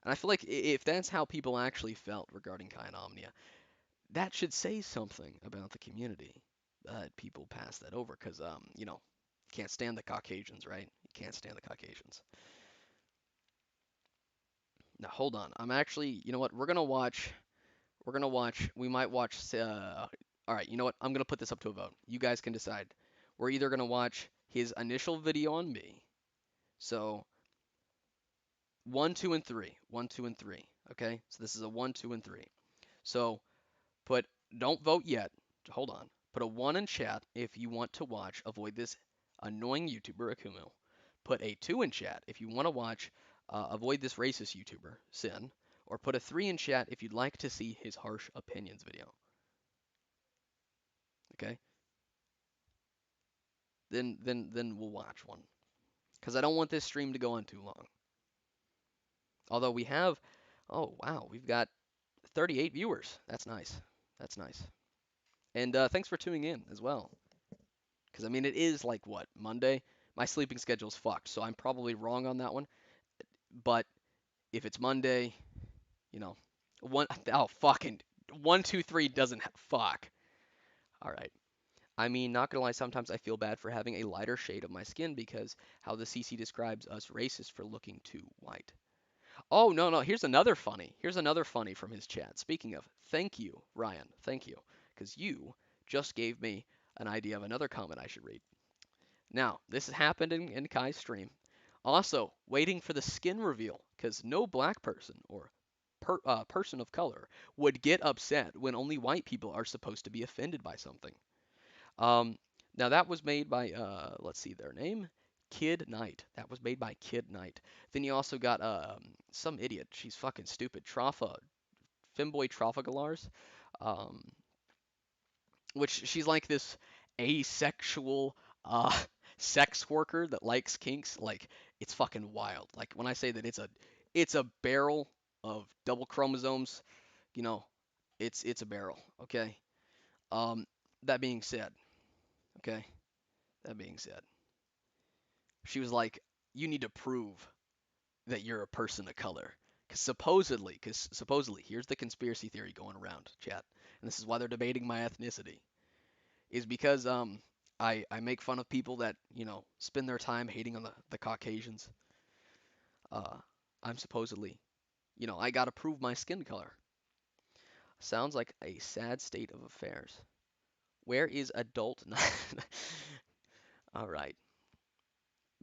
S1: And I feel like if that's how people actually felt regarding Kai and Omnia, that should say something about the community that people pass that over because you can't stand the Caucasians, right? You can't stand the Caucasians. Now hold on, I'm actually, you know what? We're gonna watch. We might watch. All right, you know what? I'm gonna put this up to a vote. You guys can decide. We're either gonna watch his initial video on me. So one, two, and three. One, two, and three. Okay. So this is a one, two, and three. So Put don't vote yet. Hold on. Put a one in chat if you want to watch Avoid This Annoying YouTuber Akumu. Put a two in chat if you want to watch Avoid This Racist YouTuber Sin. Or put a three in chat if you'd like to see his harsh opinions video. Okay? Then we'll watch one. Because I don't want this stream to go on too long. Although we have, oh wow, we've got 38 viewers. That's nice. That's nice. And thanks for tuning in as well. Because, I mean, it is like what? Monday? My sleeping schedule's fucked, so I'm probably wrong on that one. But if it's Monday, you know, fucking 1, 2, 3 doesn't fuck. All right. I mean, not gonna lie, sometimes I feel bad for having a lighter shade of my skin because how the CC describes us racist for looking too white. Oh, no, no, here's another funny. Here's another funny from his chat. Speaking of, thank you, Ryan. Thank you. Because you just gave me an idea of another comment I should read. Now, this has happened in Kai's stream. Also, waiting for the skin reveal, because no black person or person of color would get upset when only white people are supposed to be offended by something. Um, Now, that was made by, let's see their name, Kid Knight. That was made by Kid Knight. Then you also got some idiot. She's fucking stupid. Femboy Trafalgar's. Um, which she's like this asexual sex worker that likes kinks. Like it's fucking wild. Like when I say that it's a barrel of double chromosomes, you know, it's a barrel. Okay. Um, that being said, okay. That being said, she was like, you need to prove that you're a person of color. Because supposedly, here's the conspiracy theory going around, chat, and this is why they're debating my ethnicity. Is because I make fun of people that spend their time hating on the Caucasians. Uh, I'm supposedly I gotta prove my skin color. Sounds like a sad state of affairs. Where is adult? All right.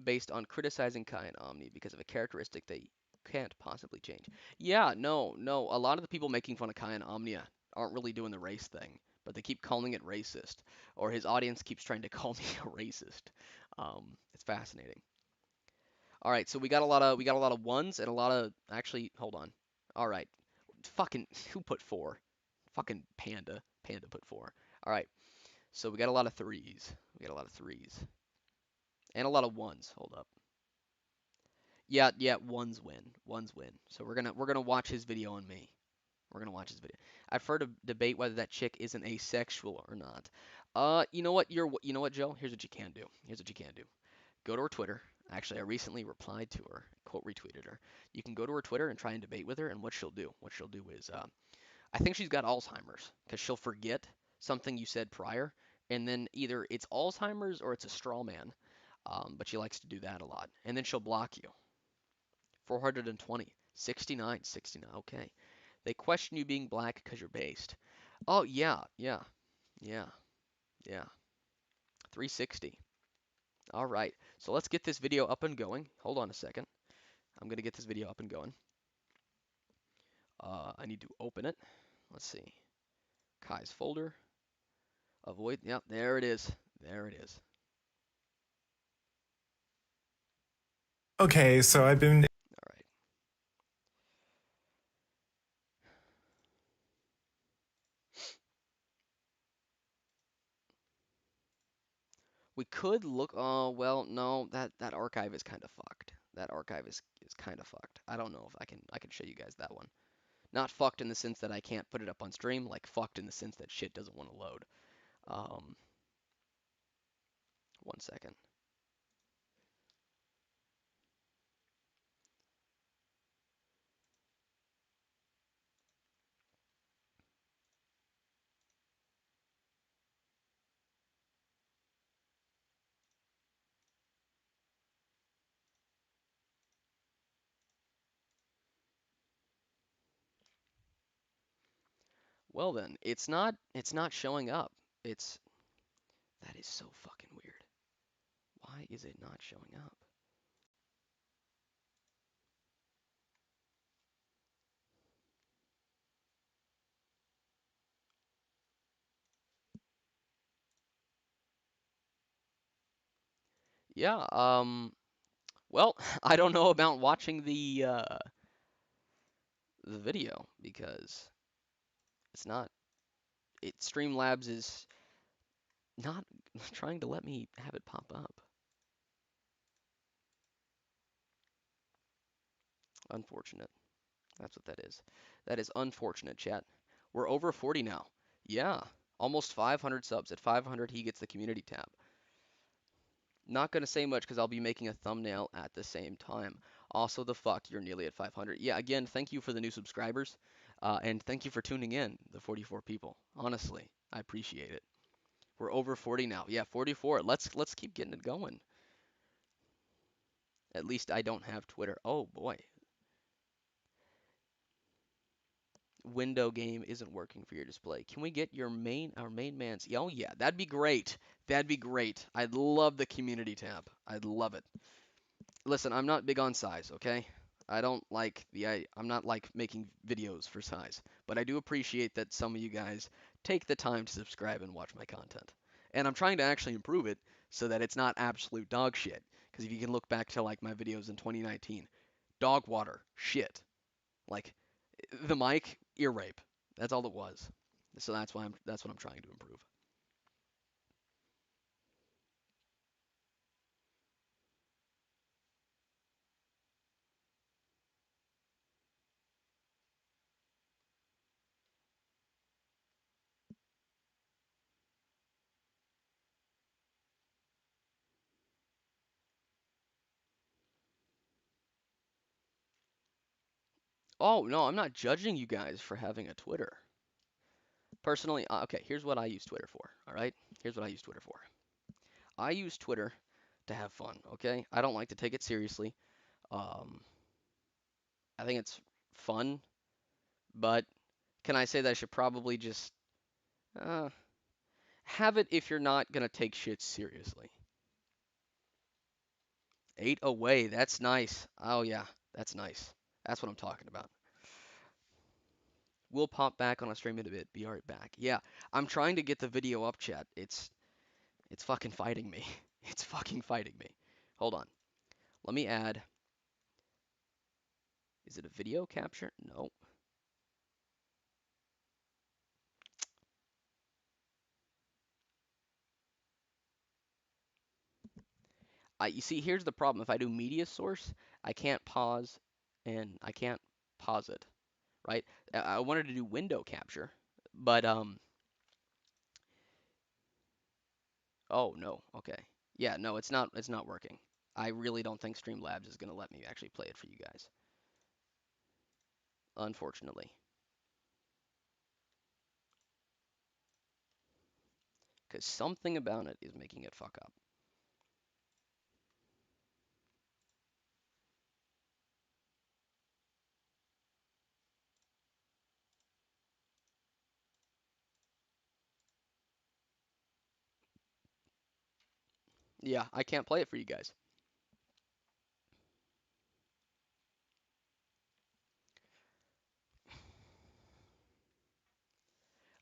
S1: Based on criticizing Kai and Omni because of a characteristic they can't possibly change. Yeah, no. A lot of the people making fun of Kai and Omnia aren't really doing the race thing, but they keep calling it racist, or his audience keeps trying to call me a racist. It's fascinating. All right, so we got a lot of ones and a lot of actually. Hold on. All right, fucking who put four? Fucking Panda. Panda put four. All right, so we got a lot of threes. We got a lot of threes and a lot of ones. Hold up. Yeah, yeah, ones win. Ones win. So we're gonna watch his video on me. We're gonna watch his video. I've heard a debate whether that chick isn't asexual or not. You know what? You know what, Joe? Here's what you can do. Here's what you can do. Go to her Twitter. Actually, I recently replied to her, quote retweeted her. You can go to her Twitter and try and debate with her, and what she'll do is, I think she's got Alzheimer's because she'll forget something you said prior, and then either it's Alzheimer's or it's a straw man. But she likes to do that a lot, and then she'll block you. 420, 69, 69. Okay. They question you being black because you're based. Oh yeah, yeah, yeah, yeah. 360. All right. So let's get this video up and going. Hold on a second. I'm gonna get this video up and going. I need to open it. Let's see. Kai's folder. Avoid. Yep, there it is. There it is.
S5: Okay, so I've been
S1: All right. We could look. Oh well, no. That archive is kind of fucked. That archive is kind of fucked. I don't know if I can show you guys that one. Not fucked in the sense that I can't put it up on stream. Like fucked in the sense that shit doesn't want to load. Um, 1 second. Well then, it's not showing up. It's that is so fucking weird. Why is it not showing up? Yeah, well, I don't know about watching the video because it's not Streamlabs is not trying to let me have it pop up. Unfortunate. That's what that is. That is unfortunate, chat. We're over 40 now. Yeah, almost 500 subs. At 500, he gets the community tab. Not gonna say much because I'll be making a thumbnail at the same time. Also, the fuck, you're nearly at 500. Yeah, again, thank you for the new subscribers, and thank you for tuning in, the 44 people. Honestly, I appreciate it. We're over 40 now. Yeah, 44. Let's keep getting it going. At least I don't have Twitter. Oh boy, window game isn't working for your display. Can we get our main man's? Oh yeah, that'd be great. That'd be great. I'd love the community tab. I'd love it. Listen, I'm not big on size, okay? I don't like I'm not like making videos for size, but I do appreciate that some of you guys take the time to subscribe and watch my content. And I'm trying to actually improve it so that it's not absolute dog shit. Because if you can look back to like my videos in 2019, dog water, shit. Like the mic, ear rape. That's all it was. So that's what I'm trying to improve. Oh, no, I'm not judging you guys for having a Twitter. Personally, okay, here's what I use Twitter for, all right? Here's what I use Twitter for. I use Twitter to have fun, okay? I don't like to take it seriously. Um, I think it's fun, but can I say that I should probably just uh, have it if you're not gonna take shit seriously? 8 away, that's nice. Oh yeah, that's nice. That's what I'm talking about. We'll pop back on a stream in a bit. Be right back. Yeah, I'm trying to get the video up, chat. It's fucking fighting me. It's fucking fighting me. Hold on. Let me add. Is it a video capture? No. You see, here's the problem. If I do media source, I can't pause and I can't pause it, right? I wanted to do window capture, but oh no. Okay. Yeah, no, it's not working. I really don't think Streamlabs is going to let me actually play it for you guys, unfortunately. Because something about it is making it fuck up. Yeah, I can't play it for you guys.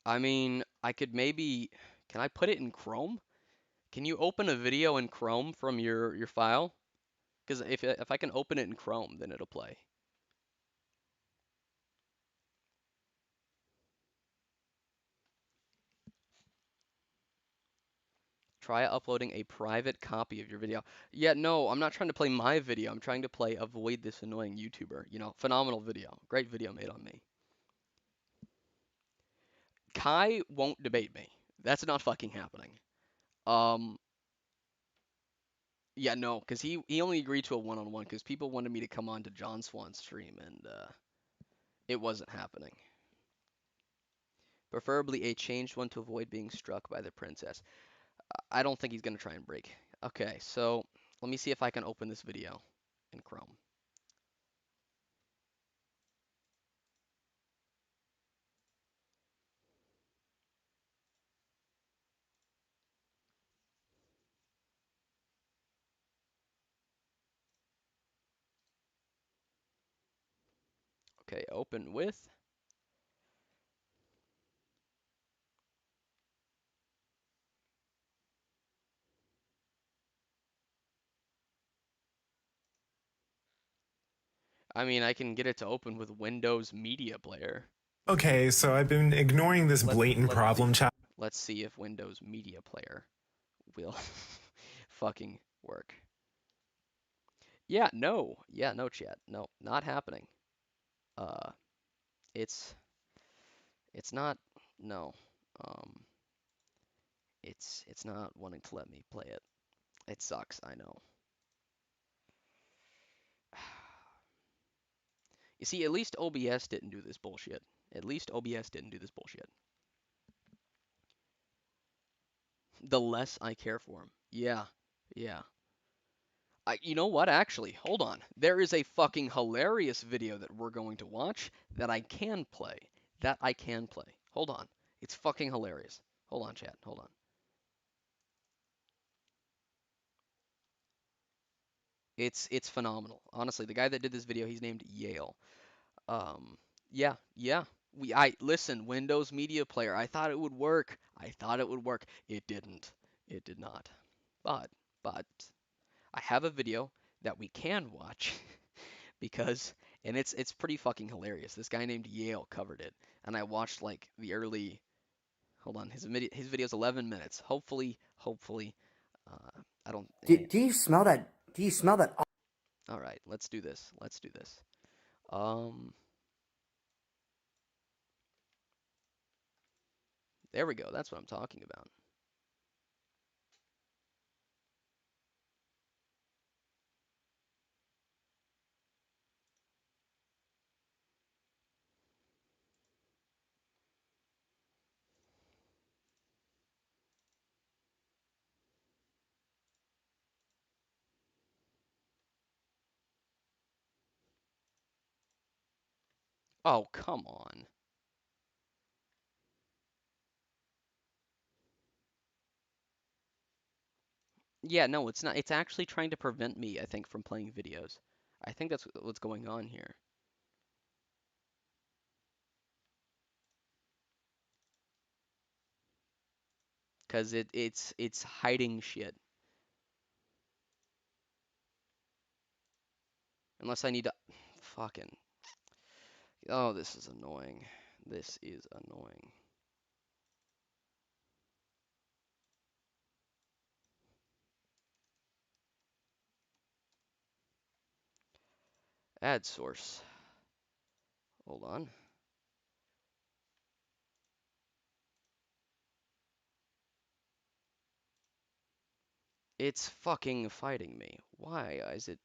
S1: I mean, I could maybe, can I put it in Chrome? Can you open a video in Chrome from your file? Because if I can open it in Chrome, then it'll play. Try uploading a private copy of your video. Yeah, no, I'm not trying to play my video. I'm trying to play Avoid This Annoying YouTuber. You know, phenomenal video. Great video made on me. Kai won't debate me. That's not fucking happening. Um, yeah, no, because he only agreed to a one-on-one because people wanted me to come on to John Swan's stream and it wasn't happening. Preferably a changed one to avoid being struck by the princess. I don't think he's gonna try and break. Okay, so let me see if I can open this video in Chrome. Okay, open with. I mean, I can get it to open with Windows Media Player.
S5: Okay, so I've been ignoring this
S1: Let,
S5: blatant
S1: let,
S5: problem child.
S1: let's see if Windows Media Player will fucking work. Yeah, no. Yeah, no, chat. No, not happening. Uh, it's it's not. No. Um, it's not wanting to let me play it. It sucks. I know. You see, at least OBS didn't do this bullshit. At least OBS didn't do this bullshit. The less I care for him. Yeah, yeah. You know what? Actually, hold on. There is a fucking hilarious video that we're going to watch that I can play. That I can play. Hold on. It's fucking hilarious. Hold on, chat. Hold on. It's phenomenal. Honestly, the guy that did this video, he's named Yale. Um, yeah, yeah. I listen, Windows Media Player. I thought it would work. I thought it would work. It didn't. It did not. But, but I have a video that we can watch because, and it's pretty fucking hilarious. This guy named Yale covered it, and I watched like the early. Hold on, his video's 11 minutes. Hopefully, I don't.
S6: Do you smell that? Do you smell that?
S1: All right, let's do this. Let's do this. Um, there we go. That's what I'm talking about. Oh, come on. Yeah, no, it's not. It's actually trying to prevent me, I think, from playing videos. I think that's what's going on here. because it's hiding shit. Unless I need to fucking. Oh, this is annoying. This is annoying. Ad source. Hold on. It's fucking fighting me. Why is it?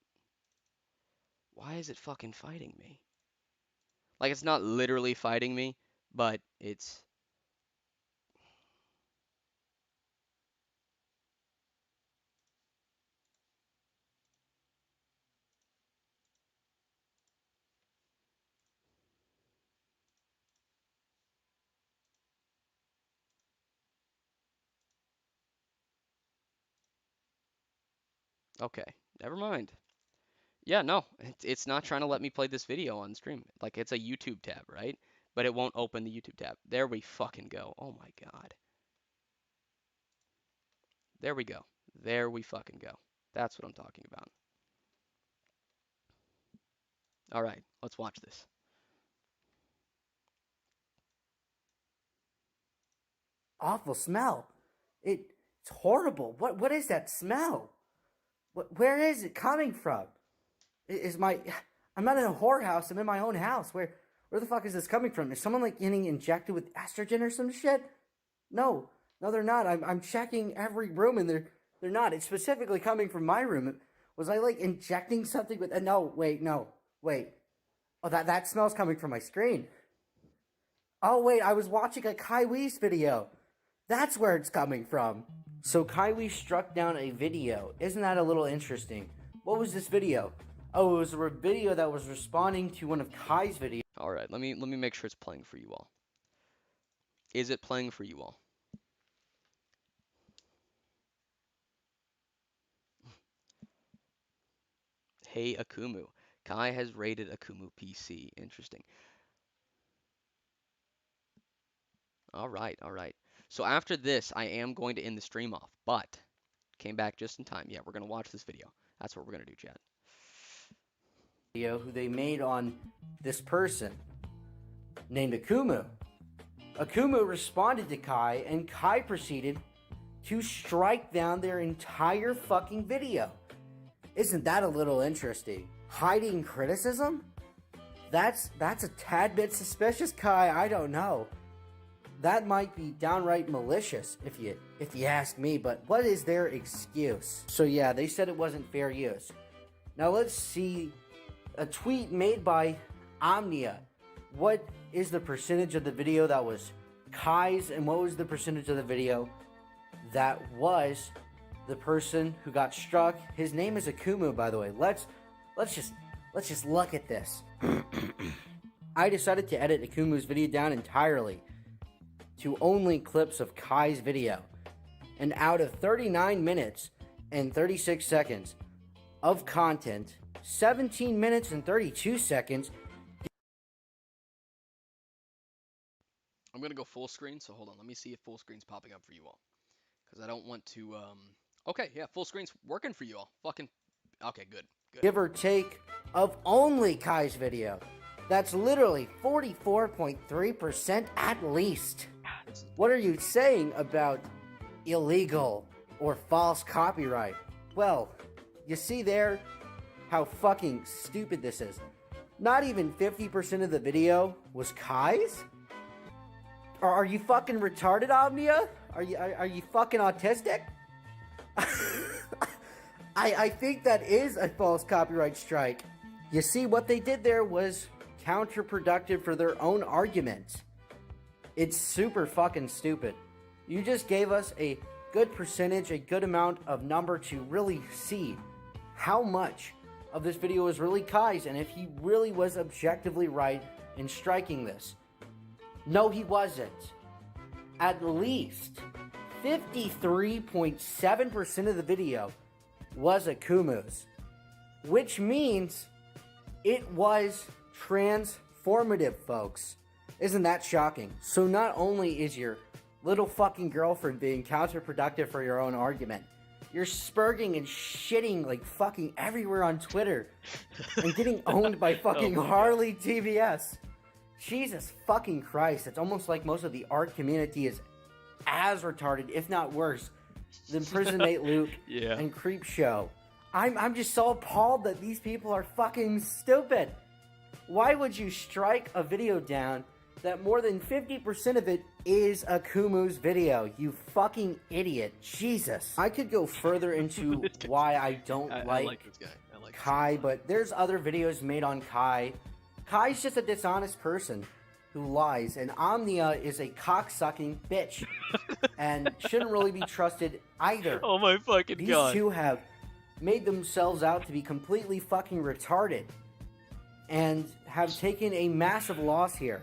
S1: Why is it fucking fighting me? Like, it's not literally fighting me, but it's. Okay, never mind. Yeah, no, it's not trying to let me play this video on stream. Like, it's a YouTube tab, right? But it won't open the YouTube tab. There we fucking go. Oh my god. There we go. There we fucking go. That's what I'm talking about. All right, let's watch this.
S6: Awful smell. It's horrible. What is that smell? Where is it coming from? Is my I'm not in a whorehouse. I'm in my own house. Where the fuck is this coming from? Is someone like getting injected with estrogen or some shit? No, they're not. I'm checking every room and they're not. It's specifically coming from my room. Was I like injecting something with? No, wait. Oh, that smell's coming from my screen. Oh wait, I was watching a Kai Weiss video. That's where it's coming from. So Kai Weiss struck down a video. Isn't that a little interesting? What was this video? Oh, it was a video that was responding to one of Kai's videos.
S1: All right, let me make sure it's playing for you all. Is it playing for you all? Hey Akumu. Kai has rated Akumu PC. Interesting. All right, all right. So after this, I am going to end the stream off, but came back just in time. Yeah, we're gonna watch this video. That's what we're gonna do, Chad.
S6: Who they made on this person named Akumu. Akumu responded to Kai, and Kai proceeded to strike down their entire fucking video. Isn't that a little interesting? Hiding criticism? That's a tad bit suspicious, Kai. I don't know. That might be downright malicious, if you ask me, but what is their excuse? So yeah, they said it wasn't fair use. Now let's see a tweet made by Omnia. What is the percentage of the video that was Kai's, and what was the percentage of the video that was the person who got struck? His name is Akumu, by the way. Let's just look at this. I decided to edit Akumu's video down entirely to only clips of Kai's video. And out of 39 minutes and 36 seconds of content, 17 minutes and 32 seconds.
S1: I'm gonna go full screen, so hold on. Let me see if full screen's popping up for you all. Because I don't want to, Okay, yeah, full screen's working for you all. Fucking... Okay, good.
S6: Give or take of only Kai's video. That's literally 44.3% at least. What are you saying about illegal or false copyright? Well, you see there how fucking stupid this is. Not even 50% of the video was Kai's? Are you fucking retarded, Omnia? Are you fucking autistic? I think that is a false copyright strike. You see, what they did there was counterproductive for their own argument. It's super fucking stupid. You just gave us a good percentage, a good amount of number to really see how much of this video is really Kai's, and if he really was objectively right in striking this. No, he wasn't. At least 53.7% of the video was Akumu's, which means it was transformative, folks. Isn't that shocking? So not only is your little fucking girlfriend being counterproductive for your own argument. You're spurging and shitting like fucking everywhere on Twitter and getting owned by fucking Harley TBS. Jesus fucking Christ. It's almost like most of the art community is as retarded, if not worse, than Prison Mate Luke and Creep Show. I'm just so appalled that these people are fucking stupid. Why would you strike a video down that more than 50% of it is Akumu's video? You fucking idiot. Jesus. I could go further into why I don't like
S1: this guy. I like
S6: Kai, but there's other videos made on Kai. Kai's just a dishonest person who lies, and Omnia is a cocksucking bitch and shouldn't really be trusted either.
S1: Oh my fucking god.
S6: These two have made themselves out to be completely fucking retarded and have taken a massive loss here.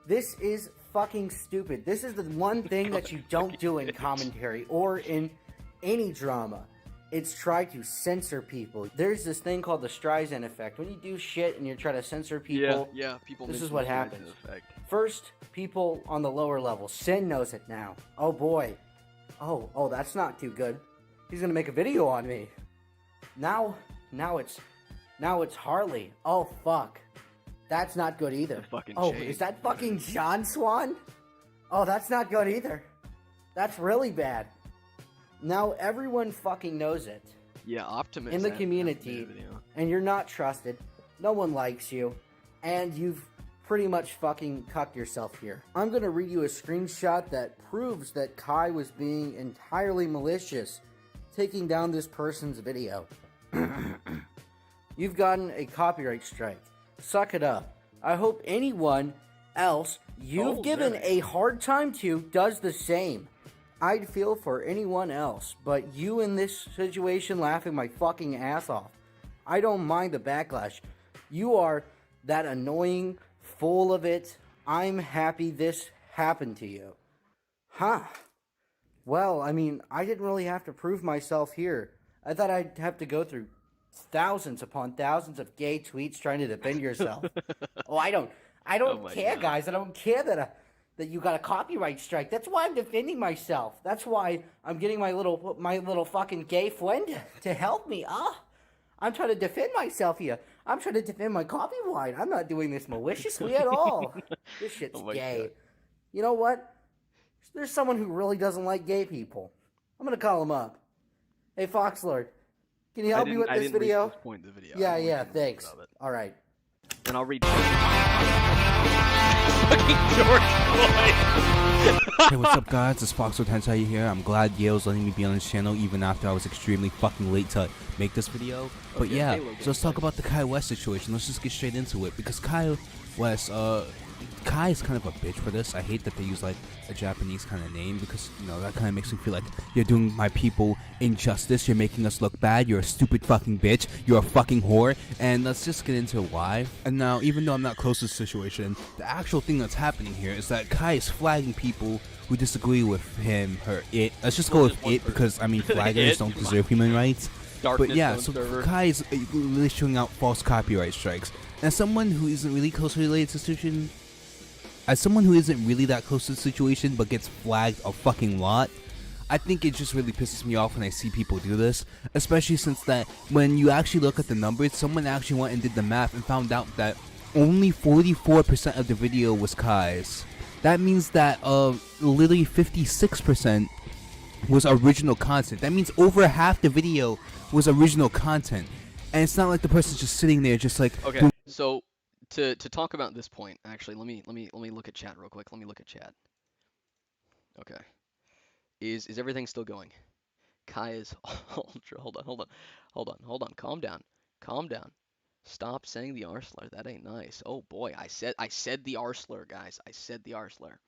S6: This is fucking stupid. This is the one thing that you don't do in commentary or in any drama. It's try to censor people. There's this thing called the Streisand effect. When you do shit and you try to censor people,
S1: people.
S6: This is what happens. First, people on the lower level. Sin knows it now. Oh boy. Oh, that's not too good. He's gonna make a video on me. Now it's Harley. Oh fuck. That's not good either. Oh,
S1: shade.
S6: Is that fucking John Swan? Oh, that's not good either. That's really bad. Now everyone fucking knows it.
S1: Yeah, Optimus.
S6: In the community, and you're not trusted. No one likes you, and you've pretty much fucking cucked yourself here. I'm gonna read you a screenshot that proves that Kai was being entirely malicious, taking down this person's video. You've gotten a copyright strike. Suck it up. I hope anyone else you've given a hard time to does the same. I'd feel for anyone else, but you in this situation laughing my fucking ass off. I don't mind the backlash. You are that annoying, full of it. I'm happy this happened to you. Huh. Well, I mean, I didn't really have to prove myself here. I thought I'd have to go through thousands upon thousands of gay tweets trying to defend yourself. I don't care,
S1: God.
S6: guys. I don't care that you got a copyright strike. That's why I'm defending myself. That's why I'm getting my little fucking gay friend to help me. I'm trying to defend myself here. I'm trying to defend my copyright. I'm not doing this maliciously at all. This shit's gay.
S1: God.
S6: You know what? There's someone who really doesn't like gay people. I'm gonna call him up. Hey, Foxlord, can you help me with this video?
S1: Reach this point in the video.
S6: Yeah, thanks. All right.
S1: Then I'll read. George Floyd.
S7: Hey, what's up, guys? It's Foxlord Hentai here. I'm glad Yale's letting me be on his channel even after I was extremely fucking late to make this video. But yeah, so let's talk about the Kai Weiss situation. Let's just get straight into it, because Kai Weiss, Kai is kind of a bitch for this. I hate that they use like a Japanese kind of name, because you know that kind of makes me feel like you're doing my people injustice. You're making us look bad. You're a stupid fucking bitch. You're a fucking whore. And let's just get into why. And now, even though I'm not close to the situation, the actual thing that's happening here is that Kai is flagging people who disagree with him, her, it. Let's just go with it, because I mean flaggers don't deserve human rights. But yeah, so Kai is really showing out false copyright strikes. As someone who isn't really closely related to the situation, as someone who isn't really that close to the situation but gets flagged a fucking lot, I think it just really pisses me off when I see people do this, especially since that when you actually look at the numbers, someone actually went and did the math and found out that only 44% of the video was Kai's. That means that literally 56% was original content. That means over half the video was original content. And it's not like the person's just sitting there just like,
S1: okay, so to talk about this point, actually, let me look at chat real quick. Let me look at chat. Okay. Is everything still going? Kai is ultra. Hold on. Calm down. Stop saying the R slur. That ain't nice. Oh boy, I said the R slur, guys. I said the R slur.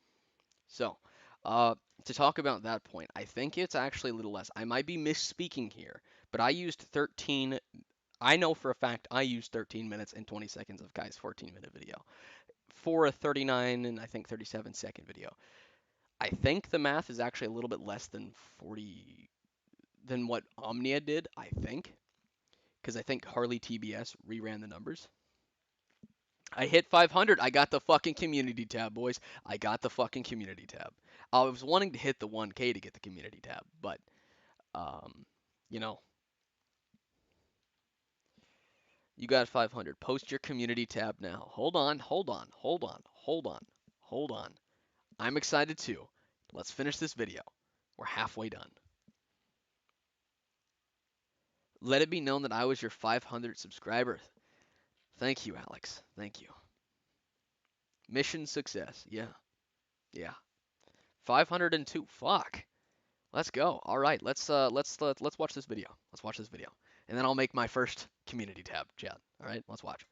S1: So, to talk about that point, I think it's actually a little less. I might be misspeaking here, but I used 13. I know for a fact I used 13 minutes and 20 seconds of Kai's 14-minute video for a 39 and I think 37-second video. I think the math is actually a little bit less than 40 than what Omnia did, I think, because I think Harley TBS reran the numbers. I hit 500. I got the fucking community tab, boys. I got the fucking community tab. I was wanting to hit the 1K to get the community tab, but you know, you got 500. Post your community tab now. Hold on, hold on, hold on, hold on, hold on. I'm excited too. Let's finish this video. We're halfway done. Let it be known that I was your 500th subscriber. Thank you, Alex. Thank you. Mission success. Yeah. Yeah. 502. Fuck. Let's go. All right. Let's watch this video. Let's watch this video. And then I'll make my first community tab, chat. All right? Let's watch.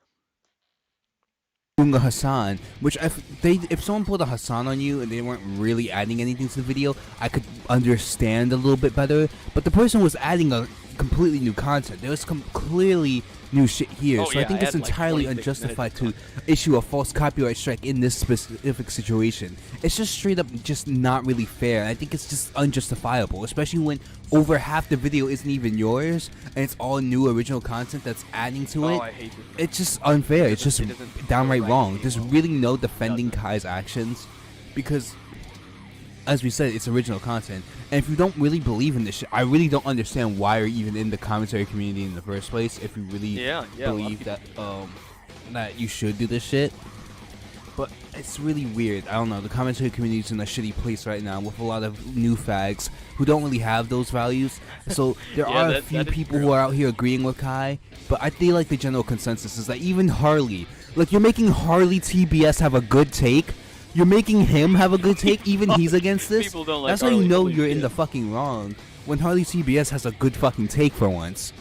S7: Doing a Hassan, which if someone pulled a Hassan on you and they weren't really adding anything to the video, I could understand a little bit better. But the person was adding a completely new content. There was clearly new shit here, so I think it's entirely unjustified to issue a false copyright strike in this specific situation. It's just straight up just not really fair. I think it's just unjustifiable, especially when over half the video isn't even yours and it's all new original content that's adding to it.
S1: I hate this.
S7: It's just unfair. It's just downright wrong. There's really no defending Kai's actions because, as we said, it's original content. And if you don't really believe in this shit, I really don't understand why you're even in the commentary community in the first place. If you really believe that that you should do this shit. But it's really weird. I don't know. The commentary community is in a shitty place right now with a lot of new fags who don't really have those values. So there are a few people who are out here agreeing with Kai. But I feel like the general consensus is that even Harley, like, you're making Harley TBS have a good take. You're making him have a good take, even he's against this. That's how you know you're in the fucking wrong, when Harley CBS has a good fucking take for once.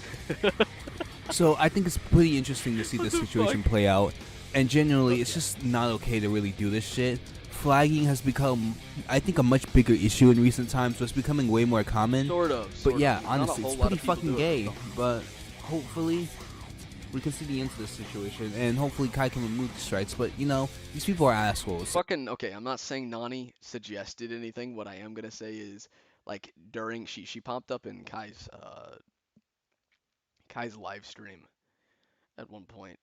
S7: So I think it's pretty interesting to see this situation play out, and generally it's just not okay to really do this shit. Flagging has become, I think, a much bigger issue in recent times, so it's becoming way more common. But yeah, honestly, it's pretty fucking gay, but hopefully we can see the end to this situation, and hopefully Kai can remove the strikes, but, you know, these people are assholes.
S1: Fucking, okay, I'm not saying Nani suggested anything. What I am gonna say is, like, during, she popped up in Kai's live stream at one point,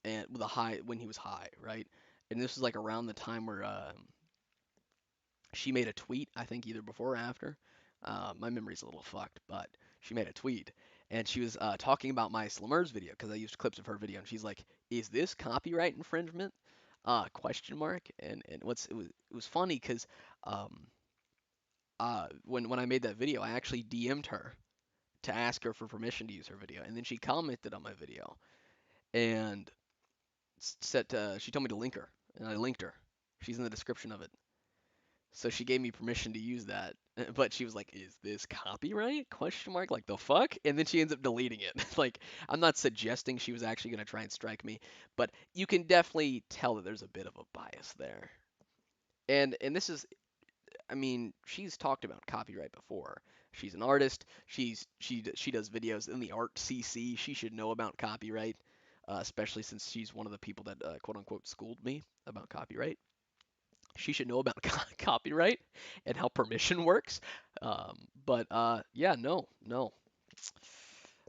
S1: and with when he was high, right? And this was, like, around the time where, she made a tweet, I think either before or after. My memory's a little fucked, but she made a tweet, and she was talking about my Slamer's video, because I used clips of her video, and she's like, "Is this copyright infringement?" Question mark. And it was funny because when I made that video, I actually DM'd her to ask her for permission to use her video, and then she commented on my video, and said she told me to link her, and I linked her. She's in the description of it. So she gave me permission to use that, but she was like, "Is this copyright?" Question mark, like, the fuck? And then she ends up deleting it. Like, I'm not suggesting she was actually gonna try and strike me, but you can definitely tell that there's a bit of a bias there. And this is, I mean, she's talked about copyright before. She's an artist. She does videos in the art CC. She should know about copyright, especially since she's one of the people that quote unquote schooled me about copyright. She should know about copyright and how permission works. Yeah, no.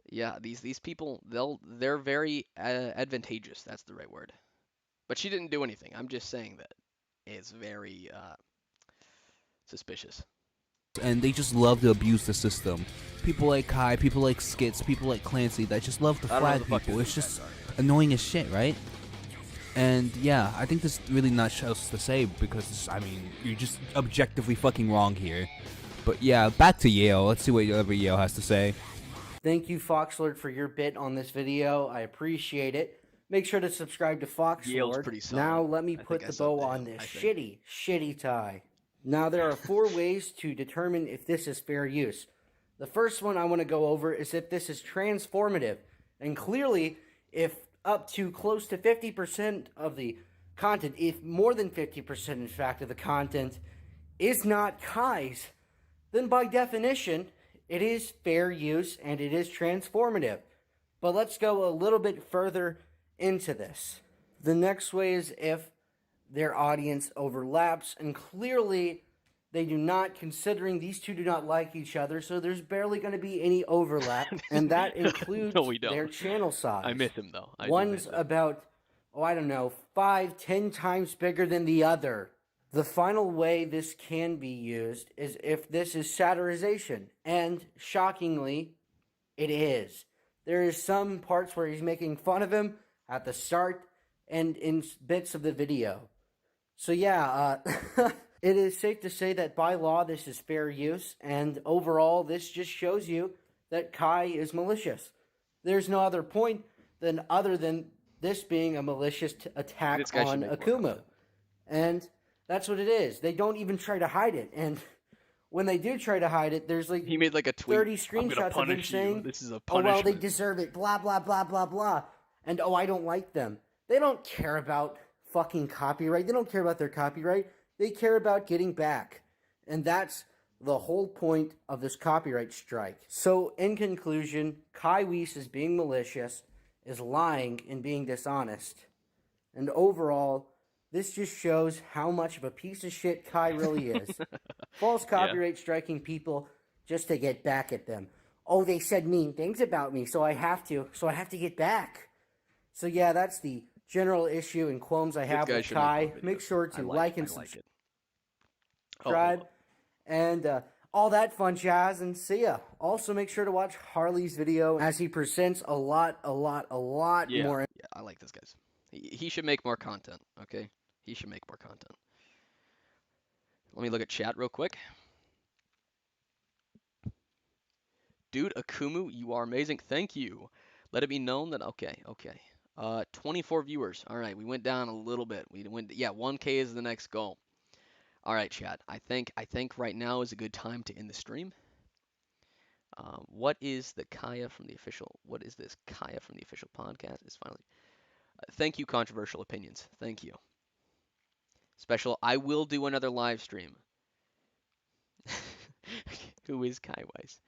S1: Yeah, these people, they're very advantageous. That's the right word. But she didn't do anything. I'm just saying that it's very suspicious.
S7: And they just love to abuse the system. People like Kai, people like Skits, people like Clancy that just love to flag people. It's just annoying as shit, right? And yeah, I think there's really not else to say because, I mean, you're just objectively fucking wrong here. But yeah, back to Yale. Let's see whatever Yale has to say.
S6: Thank you, Foxlord, for your bit on this video. I appreciate it. Make sure to subscribe to Foxlord. Now let me put the bow on this shitty tie. Now there are 4 ways to determine if this is fair use. The first one I want to go over is if this is transformative. And clearly, if up to close to 50% of the content, if more than 50% in fact of the content is not Kai's, then by definition, it is fair use and it is transformative. But let's go a little bit further into this. The next way is if their audience overlaps, and clearly they do not, considering these two do not like each other, so there's barely going to be any overlap, and that includes their channel size.
S1: I miss him, though.
S6: One's about, I don't know, 5-10 times bigger than the other. The final way this can be used is if this is satirization, and shockingly, it is. There is some parts where he's making fun of him at the start and in bits of the video. So yeah, it is safe to say that by law this is fair use, and overall this just shows you that Kai is malicious. There's no other point other than this being a malicious attack
S1: This guy should
S6: on
S1: make more
S6: Akumu.
S1: content.
S6: And that's what it is. They don't even try to hide it. And when they do try to hide it, there's like
S1: He made like a tweet.
S6: 30
S1: I'm gonna
S6: screenshots of him
S1: punish you.
S6: saying,
S1: This is a
S6: oh, well, they
S1: punishment.
S6: deserve it, blah, blah, blah, blah, blah. And, oh, I don't like them. They don't care about fucking copyright. They don't care about their copyright. They care about getting back. And that's the whole point of this copyright strike. So, in conclusion, Kai Weiss is being malicious, is lying, and being dishonest. And overall, this just shows how much of a piece of shit Kai really is. False copyright striking people just to get back at them. Oh, they said mean things about me, so I have to get back. So yeah, that's the general issue and qualms I have with Kai. Make sure to like and subscribe. And all that fun jazz, and see ya. Also, make sure to watch Harley's video as he presents a lot more.
S1: Yeah, I like this guy. He should make more content, okay? He should make more content. Let me look at chat real quick. Dude, Akumu, you are amazing. Thank you. Let it be known that, okay. 24 viewers. All right, we went down a little bit. We went, yeah, 1K is the next goal. All right, chat. I think right now is a good time to end the stream. What is this Kaya from the official podcast? Is finally. Thank you, Controversial Opinions. Thank you. Special. I will do another live stream. Who is Kai Weiss?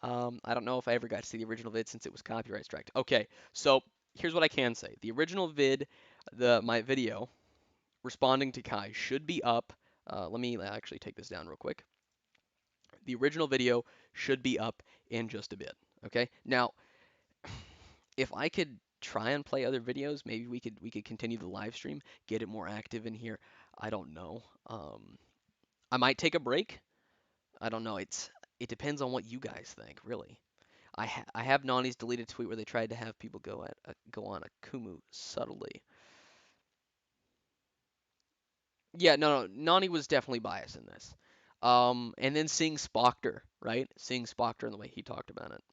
S1: I don't know if I ever got to see the original vid since it was copyright striked. Okay, so here's what I can say. The original vid, my video responding to Kai should be up. Let me actually take this down real quick. The original video should be up in just a bit. Okay, now if I could try and play other videos, maybe we could continue the live stream, get it more active in here. I don't know. I might take a break. I don't know. It depends on what you guys think, really. I have Nani's deleted tweet where they tried to have people go on Akumu subtly. Yeah, no, Nani was definitely biased in this. And then seeing Spockter, right? Seeing Spockter and the way he talked about it.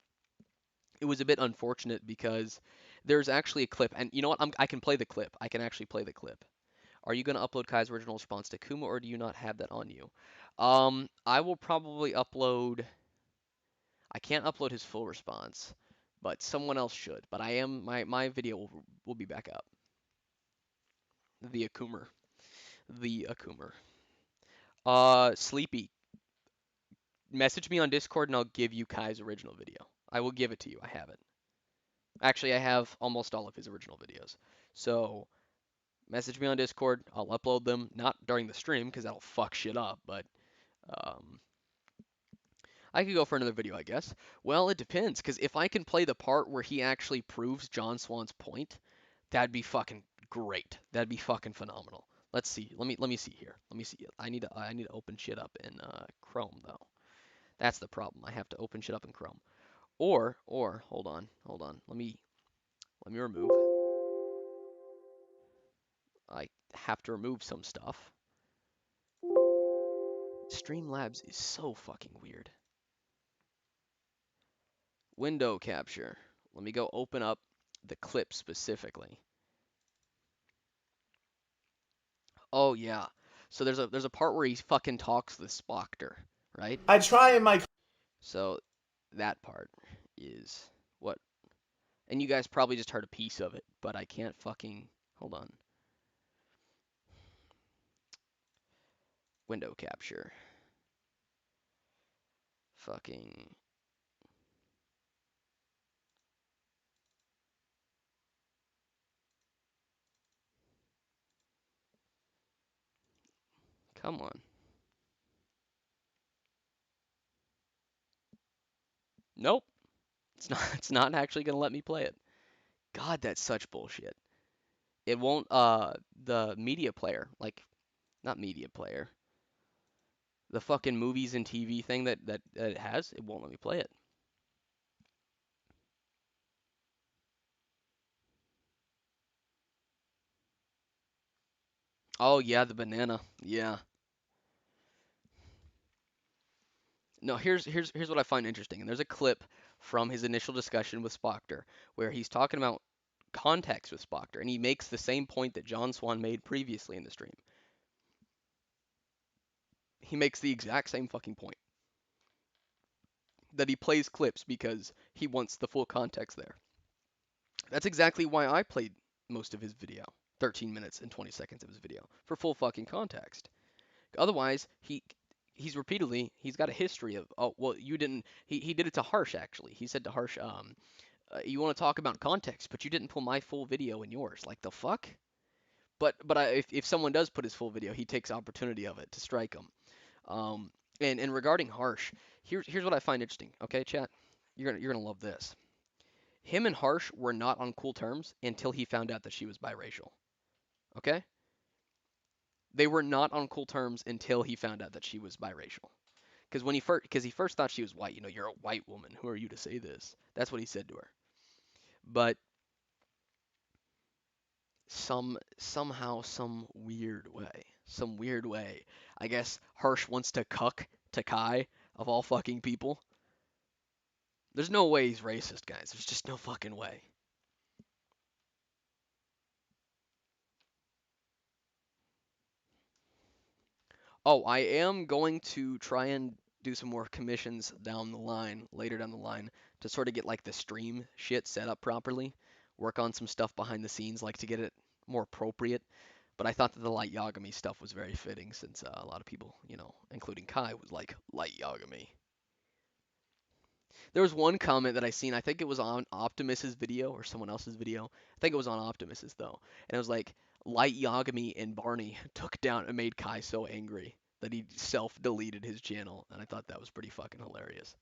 S1: It was a bit unfortunate because there's actually a clip, and you know what? I can play the clip. I can actually play the clip. Are you going to upload Kai's original response to Kuma, or do you not have that on you? I will probably upload. I can't upload his full response, but someone else should. But I am my video will be back up. The Akumer. Sleepy. Message me on Discord and I'll give you Kai's original video. I will give it to you. I have it. Actually, I have almost all of his original videos. So, message me on Discord. I'll upload them. Not during the stream because that'll fuck shit up, but I could go for another video, I guess. Well, it depends, because if I can play the part where he actually proves John Swan's point, that'd be fucking great. That'd be fucking phenomenal. Let's see. Let me see here. Let me see. I need to open shit up in Chrome though. That's the problem. I have to open shit up in Chrome. Or hold on. Let me remove. I have to remove some stuff. Streamlabs is so fucking weird. Window capture. Let me go open up the clip specifically. Oh yeah. So there's a part where he fucking talks the Spockter, right?
S8: I try in my.
S1: So that part is what, and you guys probably just heard a piece of it, but I can't fucking hold on. Window capture. Fucking. Come on. Nope. It's not actually gonna let me play it. God, that's such bullshit. It won't the media player, like not media player. The fucking movies and TV thing that it has, it won't let me play it. Oh yeah, the banana. Yeah. No, here's what I find interesting. And there's a clip from his initial discussion with Spockter where he's talking about context with Spockter, and he makes the same point that John Swan made previously in the stream. He makes the exact same fucking point. That he plays clips because he wants the full context there. That's exactly why I played most of his video, 13 minutes and 20 seconds of his video, for full fucking context. Otherwise, he's got a history of, oh well, you didn't, he did it to Harsh actually. He said to Harsh, you want to talk about context, but you didn't pull my full video in yours. Like the fuck? If someone does put his full video, he takes opportunity of it to strike him. Um, and regarding Harsh, here's what I find interesting. Okay, chat, you're gonna love this. Him and Harsh were not on cool terms until he found out that she was biracial. Okay, they were not on cool terms until he found out that she was biracial. Because he first thought she was white. You know, you're a white woman. Who are you to say this? That's what he said to her. But somehow, some weird way, I guess Harsh wants to cuck to Kai of all fucking people. There's no way he's racist, guys. There's just no fucking way. Oh, I am going to try and do some more commissions down the line, later down the line, to sort of get like the stream shit set up properly. Work on some stuff behind the scenes, like to get it more appropriate. But I thought that the Light Yagami stuff was very fitting since a lot of people, you know, including Kai, was like, Light Yagami. There was one comment that I seen, I think it was on Optimus's video or someone else's video. I think it was on Optimus's though. And it was like Light Yagami and Barney took down and made Kai so angry that he self-deleted his channel. And I thought that was pretty fucking hilarious.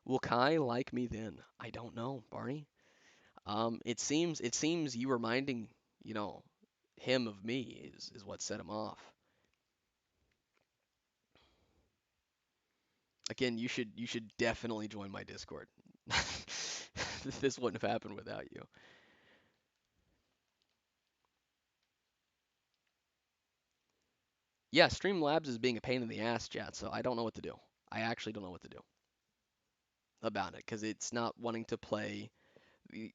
S1: Will Kai like me then? I don't know, Barney. It seems you reminding, you know, him of me is what set him off. Again, you should definitely join my Discord. This wouldn't have happened without you. Yeah, Streamlabs is being a pain in the ass, chat, so I don't know what to do. I actually don't know what to do about it because it's not wanting to play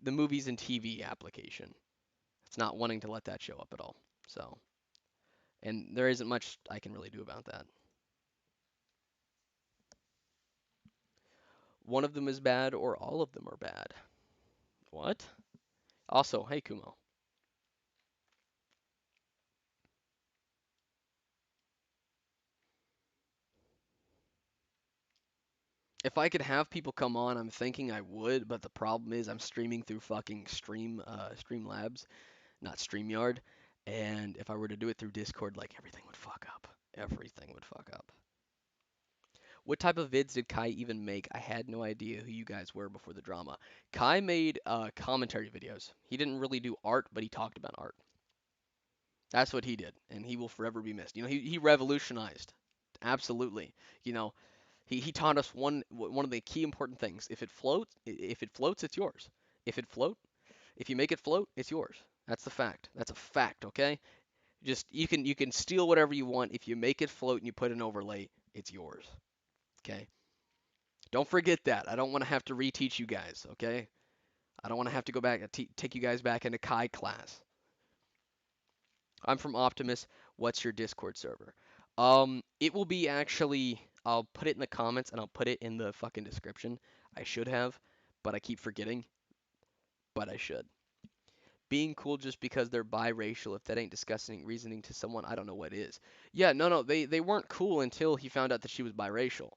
S1: the movies and TV application. It's not wanting to let that show up at all. So, and there isn't much I can really do about that. One of them is bad or all of them are bad. What? Also, hey Kumo. If I could have people come on, I'm thinking I would, but the problem is I'm streaming through fucking Streamlabs, not StreamYard. And if I were to do it through Discord, like everything would fuck up. Everything would fuck up. What type of vids did Kai even make? I had no idea who you guys were before the drama. Kai made commentary videos. He didn't really do art, but he talked about art. That's what he did, and he will forever be missed. You know, he revolutionized. Absolutely. You know, he taught us one of the key important things. If it floats, it's yours. If you make it float, it's yours. That's the fact. That's a fact, okay? Just you can steal whatever you want. If you make it float and you put an overlay, it's yours. Okay? Don't forget that. I don't want to have to reteach you guys, okay? I don't want to have to go back and take you guys back into Kai class. I'm from Optimus. What's your Discord server? It will be actually. I'll put it in the comments and I'll put it in the fucking description. I should have, but I keep forgetting. But I should. Being cool just because they're biracial, if that ain't discussing reasoning to someone, I don't know what is. Yeah, no, they weren't cool until he found out that she was biracial.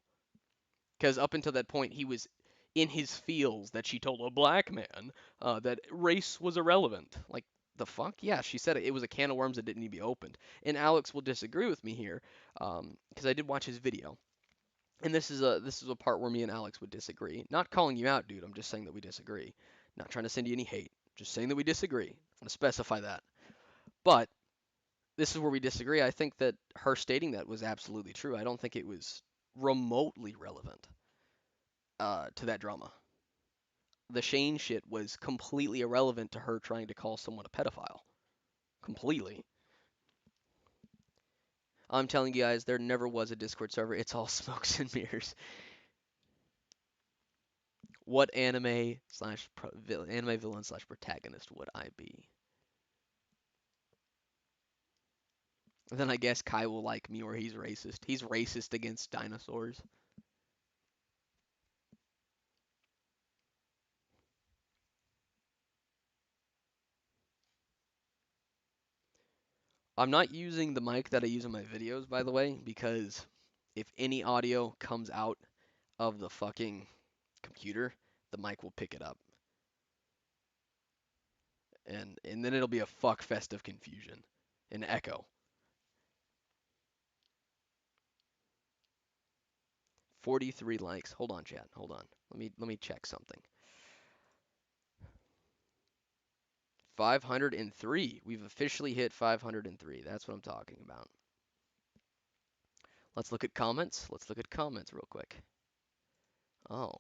S1: Because up until that point, he was in his feels that she told a black man that race was irrelevant. Like, the fuck? Yeah, she said it was a can of worms that didn't need to be opened. And Alex will disagree with me here, because I did watch his video. And this is a part where me and Alex would disagree. Not calling you out, dude. I'm just saying that we disagree. Not trying to send you any hate. Just saying that we disagree. I want to specify that. But this is where we disagree. I think that her stating that was absolutely true. I don't think it was remotely relevant to that drama. The Shane shit was completely irrelevant to her trying to call someone a pedophile. Completely. I'm telling you guys, there never was a Discord server. It's all smokes and mirrors. What anime slash anime villain slash protagonist would I be? Then I guess Kai will like me, or he's racist. He's racist against dinosaurs. I'm not using the mic that I use in my videos, by the way, because if any audio comes out of the fucking computer, the mic will pick it up. And then it'll be a fuck fest of confusion and echo. 43 likes. Hold on, chat. Hold on. Let me check something. 503. We've officially hit 503. That's what I'm talking about. Let's look at comments. Let's look at comments real quick. Oh,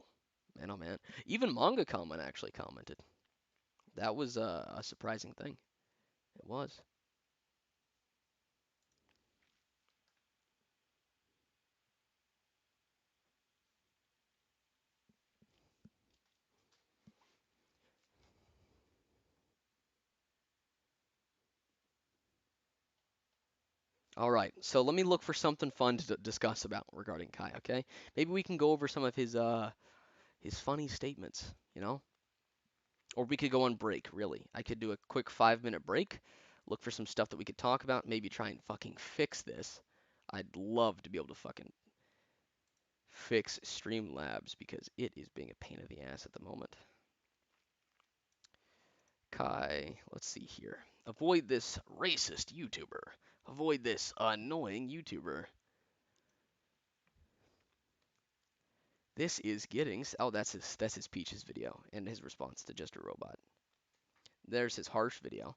S1: man, oh man. Even Manga Comment actually commented. That was a surprising thing. It was. All right, so let me look for something fun to discuss about regarding Kai, okay? Maybe we can go over some of his funny statements, you know? Or we could go on break, really. I could do a quick 5-minute break, look for some stuff that we could talk about, maybe try and fucking fix this. I'd love to be able to fucking fix Streamlabs because it is being a pain in the ass at the moment. Kai, let's see here. Avoid this racist YouTuber. Avoid this annoying YouTuber. This is getting. Oh, that's his Peaches video and his response to Just a Robot. There's his harsh video.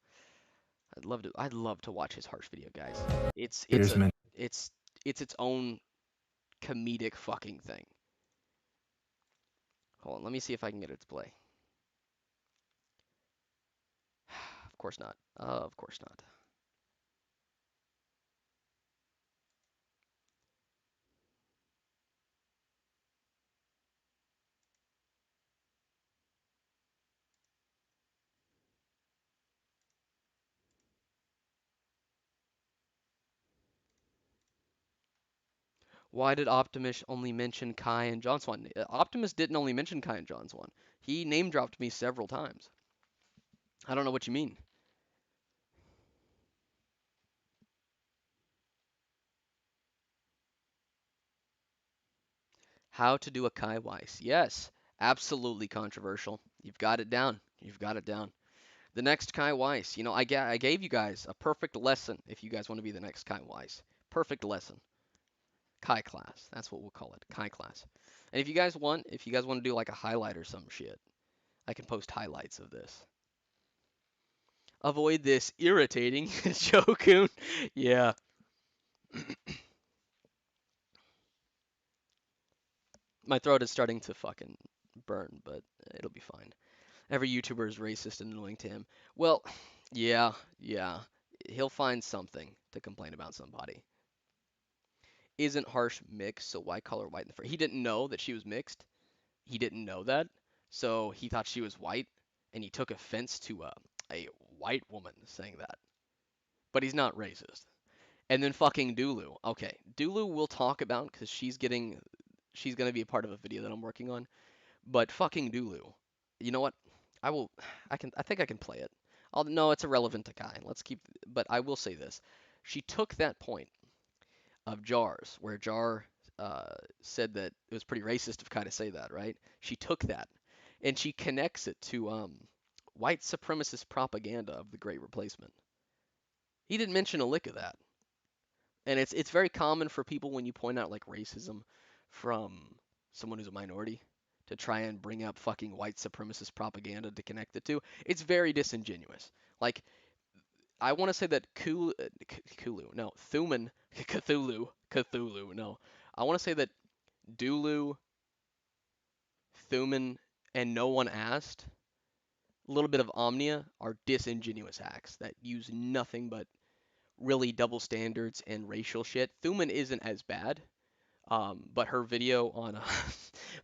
S1: I'd love to watch his harsh video, guys. It's it's
S5: Here's
S1: a
S5: man.
S1: it's its own comedic fucking thing. Hold on, let me see if I can get it to play. Of course not. Of course not. Why did Optimus only mention Kai and John Swan? Optimus didn't only mention Kai and John Swan. He name dropped me several times. I don't know what you mean. How to do a Kai Weiss. Yes, absolutely controversial. You've got it down. You've got it down. The next Kai Weiss. You know, I gave you guys a perfect lesson if you guys want to be the next Kai Weiss. Perfect lesson. Kai class. That's what we'll call it. Kai class. And if you guys want to do like a highlight or some shit, I can post highlights of this. Avoid this irritating Jokun. Yeah. My throat is starting to fucking burn, but it'll be fine. Every YouTuber is racist and annoying to him. Well, yeah. He'll find something to complain about somebody. Isn't harsh mixed, so why call her white in the first? He didn't know that she was mixed. He didn't know that, so he thought she was white, and he took offense to a white woman saying that. But he's not racist. And then fucking Dulu. Okay, Dulu we'll talk about because she's gonna be a part of a video that I'm working on. But fucking Dulu. You know what? I will. I think I can play it. No, it's irrelevant to Kai. Let's keep. But I will say this. She took that point of Jar's, where Jar said that it was pretty racist of Kai to say that, right? She took that and she connects it to white supremacist propaganda of the Great Replacement. He didn't mention a lick of that. And it's very common for people when you point out like racism from someone who's a minority to try and bring up fucking white supremacist propaganda to connect it to. It's very disingenuous. Like I want to say that Cthulhu, no, Thuman, Cthulhu, no. I want to say that Dulu, Thuman, and No One Asked, a little bit of Omnia, are disingenuous hacks that use nothing but really double standards and racial shit. Thuman isn't as bad, but her video on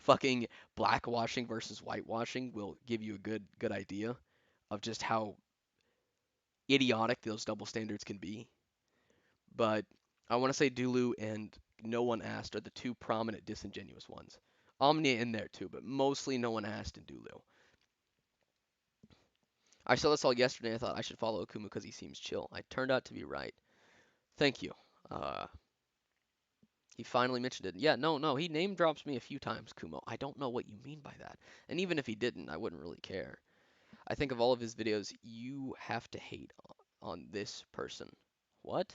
S1: fucking blackwashing versus whitewashing will give you a good idea of just how idiotic those double standards can be. But I want to say Dulu and No One Asked are the two prominent disingenuous ones. Omnia in there too, but mostly No One Asked and Dulu. I saw this all yesterday. I thought I should follow Akumu because he seems chill. I turned out to be right. Thank you. Uh, he finally mentioned it. Yeah, no, he name drops me a few times, Kumo. I don't know what you mean by that. And even if he didn't, I wouldn't really care. I think of all of his videos, you have to hate on this person. What?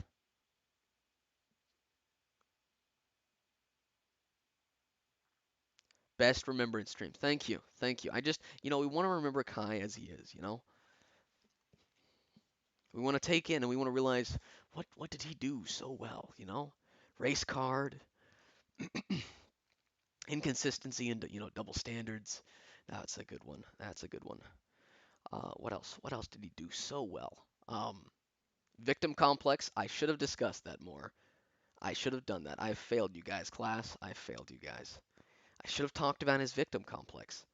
S1: Best remembrance stream. Thank you. Thank you. I just, we want to remember Kai as he is. We want to take in and we want to realize what did he do so well? Race card, inconsistency and double standards. That's a good one. That's a good one. What else? What else did he do so well? Victim complex. I should have discussed that more. I should have done that. I failed you guys, class. I failed you guys. I should have talked about his victim complex.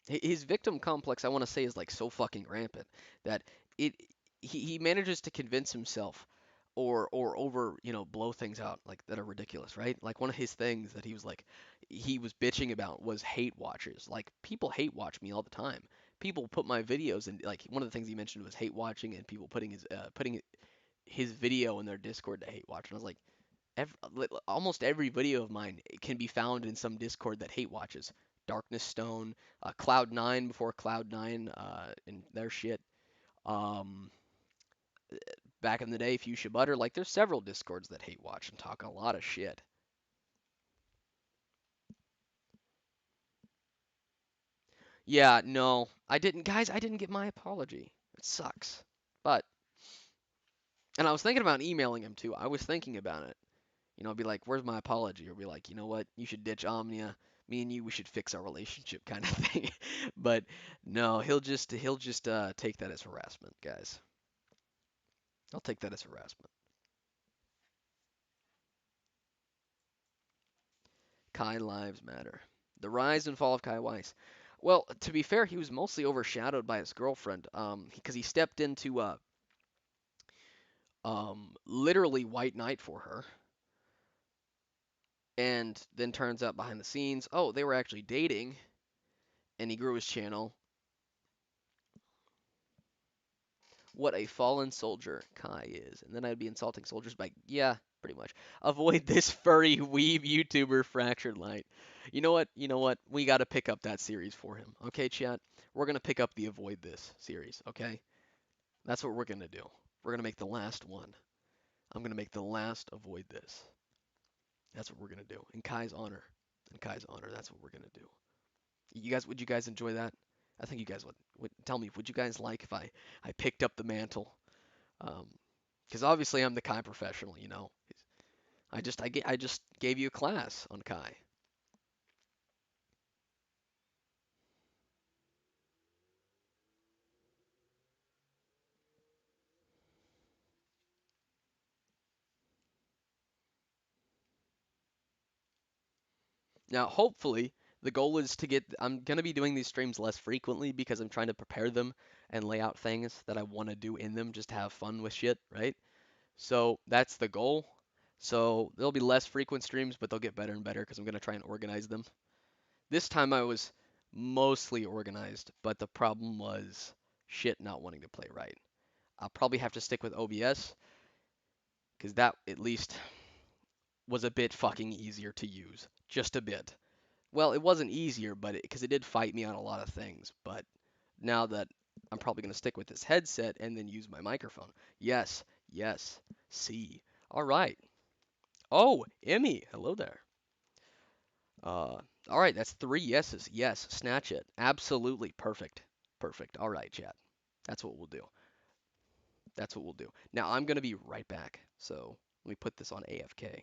S1: His victim complex, I want to say, is like so fucking rampant that it he manages to convince himself or over blow things out like that are ridiculous, right? Like one of his things that he was bitching about was hate watchers. Like people hate watch me all the time. People put my videos in, like one of the things he mentioned was hate watching and people putting his video in their Discord to hate watch. And I was like, almost every video of mine can be found in some Discord that hate watches. Darkness Stone, Cloud9 before Cloud9, and their shit. Um, Back in the day, Fuchsia Butter. Like, there's several Discords that hate watch and talk a lot of shit. Yeah, no, I didn't, guys. I didn't get my apology. It sucks. But, and I was thinking about emailing him too. I was thinking about it. I'd be like, "Where's my apology?" Or be like, "You know what? You should ditch Omnia. Me and you, we should fix our relationship," kind of thing. But no, he'll just take that as harassment, guys. I'll take that as harassment. Kai Lives Matter. The rise and fall of Kai Weiss. Well, to be fair, he was mostly overshadowed by his girlfriend, because he stepped into literally White Knight for her, and then turns out behind the scenes, oh, they were actually dating, and he grew his channel. What a fallen soldier Kai is. And then I'd be insulting soldiers by, yeah, pretty much. Avoid this furry weeb YouTuber fractured light. You know what? You know what? We got to pick up that series for him. Okay, chat? We're going to pick up the Avoid This series, okay? That's what we're going to do. We're going to make the last one. I'm going to make the last Avoid This. That's what we're going to do. In Kai's honor. In Kai's honor, that's what we're going to do. Would you guys enjoy that? I think you guys would tell me, would you guys like if I picked up the mantle? Because obviously I'm the Kai professional. I just gave you a class on Kai. Now, hopefully, the goal is to get. I'm gonna be doing these streams less frequently because I'm trying to prepare them and lay out things that I want to do in them, just to have fun with shit, right? So that's the goal. So there'll be less frequent streams, but they'll get better and better because I'm gonna try and organize them. This time I was mostly organized, but the problem was shit not wanting to play right. I'll probably have to stick with OBS because that at least was a bit fucking easier to use. Just a bit. Well, it wasn't easier, but because it did fight me on a lot of things. But now that I'm probably going to stick with this headset and then use my microphone. Yes, yes, see. All right. Oh, Emmy, hello there. Uh, all right, that's three yeses. Yes, snatch it. Absolutely perfect. Perfect. All right, chat. That's what we'll do. That's what we'll do. Now I'm gonna be right back. So let me put this on AFK.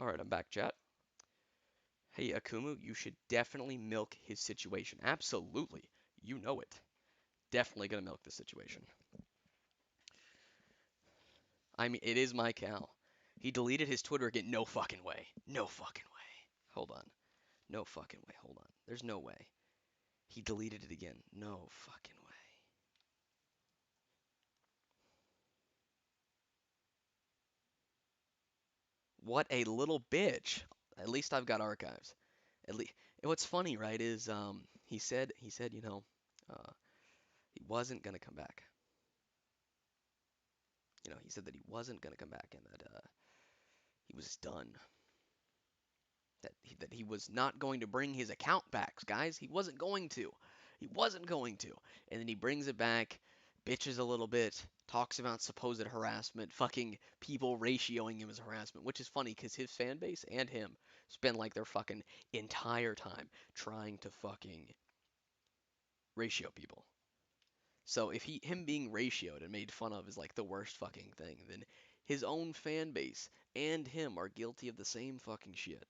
S1: All right, I'm back, chat. Hey, Akumu, you should definitely milk his situation. Absolutely. You know it. Definitely gonna milk the situation. I mean, it is my cow. He deleted his Twitter again. No fucking way. No fucking way. Hold on. No fucking way. Hold on. There's no way. He deleted it again. No fucking way. What a little bitch. At least I've got archives. At least what's funny, right, is he said, uh, he wasn't gonna come back. He said that he wasn't gonna come back and that he was done. That he was not going to bring his account back, guys. He wasn't going to. He wasn't going to. And then he brings it back, bitches a little bit, talks about supposed harassment, fucking people ratioing him as harassment, which is funny because his fan base and him spend like their fucking entire time trying to fucking ratio people. So if him being ratioed and made fun of is like the worst fucking thing, then his own fan base and him are guilty of the same fucking shit.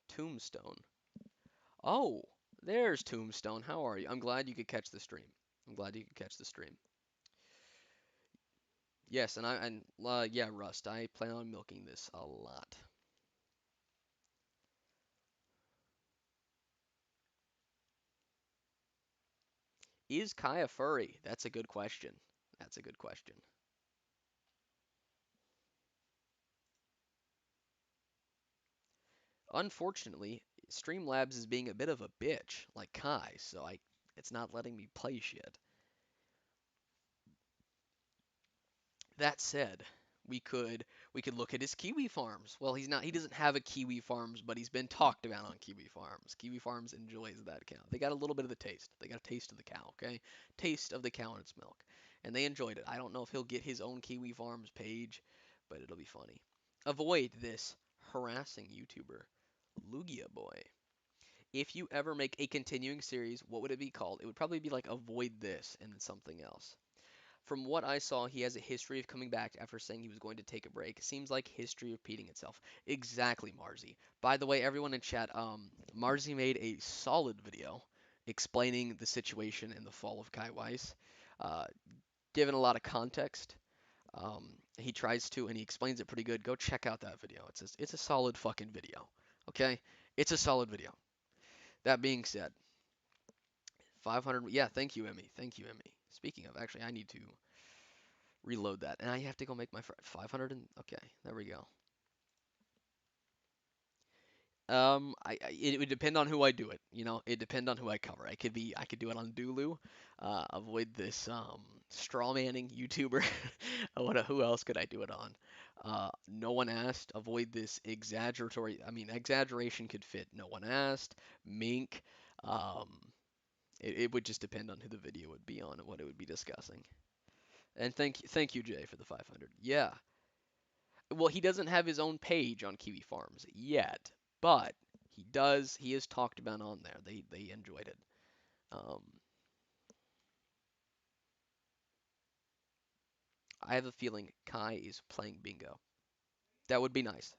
S1: Tombstone. Oh, there's Tombstone. How are you? I'm glad you could catch the stream. I'm glad you could catch the stream. Yes, yeah, Rust. I plan on milking this a lot. Is Kai a furry? That's a good question. That's a good question. Unfortunately, Streamlabs is being a bit of a bitch, like Kai, so it's not letting me play shit. That said, we could we could look at his kiwi farms. Well, he doesn't have a kiwi farms, but he's been talked about on kiwi farms. Kiwi farms enjoys that cow. They got a little bit of the taste. They got a taste of the cow, okay? Taste of the cow and its milk. And they enjoyed it. I don't know if he'll get his own kiwi farms page, but it'll be funny. Avoid this harassing YouTuber, Lugia Boy. If you ever make a continuing series, what would it be called? It would probably be like Avoid This and then something else. From what I saw, he has a history of coming back after saying he was going to take a break. Seems like history repeating itself. Exactly, Marzi. By the way, everyone in chat, Marzi made a solid video explaining the situation in the fall of Kai Weiss, uh, given a lot of context. He tries to, and he explains it pretty good. Go check out that video. It's a solid fucking video. Okay? It's a solid video. That being said, 500. Yeah, thank you, Emmy. Thank you, Emmy. Speaking of, actually, I need to reload that, and I have to go make my 500. And okay, there we go. It would depend on who I do it. You know, it depend on who I cover. I could do it on Dulu. Avoid this straw manning YouTuber. Who else could I do it on? No one asked. Avoid this exaggeratory. I mean, exaggeration could fit. No one asked. Mink. Um, it would just depend on who the video would be on and what it would be discussing. And thank you, Jay, for the 500. Yeah. Well, he doesn't have his own page on Kiwi Farms yet, but he does. He is talked about on there. They enjoyed it. Um, I have a feeling Kai is playing bingo. That would be nice.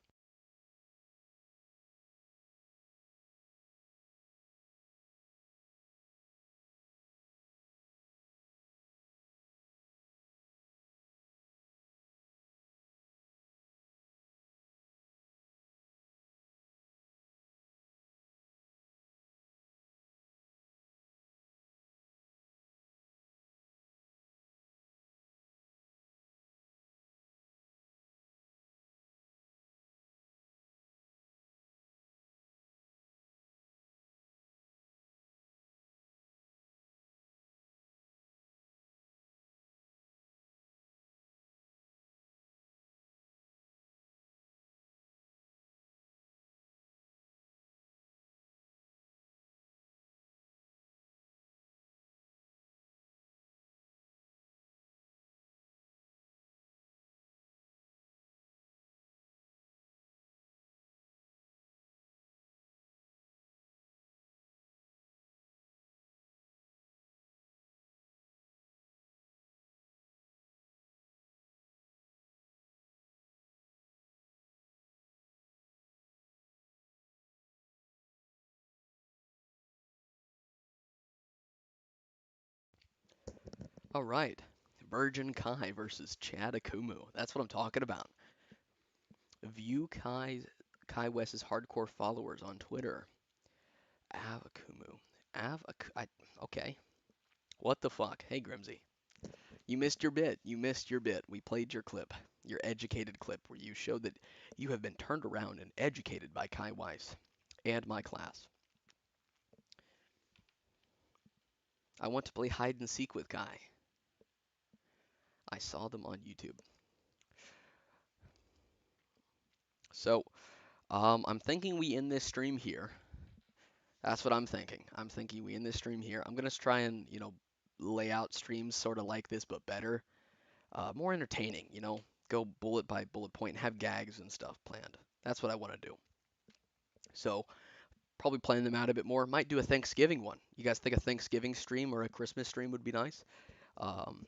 S1: All right. Virgin Kai versus Chad Akumu. That's what I'm talking about. View Kai West's hardcore followers on Twitter. Akumu. Okay. What the fuck? Hey, Grimzy. You missed your bit. You missed your bit. We played your clip, your educated clip, where you showed that you have been turned around and educated by Kai Weiss and my class. I want to play hide and seek with Kai. I saw them on YouTube. So, I'm thinking we end this stream here. That's what I'm thinking. I'm thinking we end this stream here. I'm gonna try and, lay out streams sort of like this, but better, more entertaining. Go bullet by bullet point and have gags and stuff planned. That's what I want to do. So, probably plan them out a bit more. Might do a Thanksgiving one. You guys think a Thanksgiving stream or a Christmas stream would be nice? Um,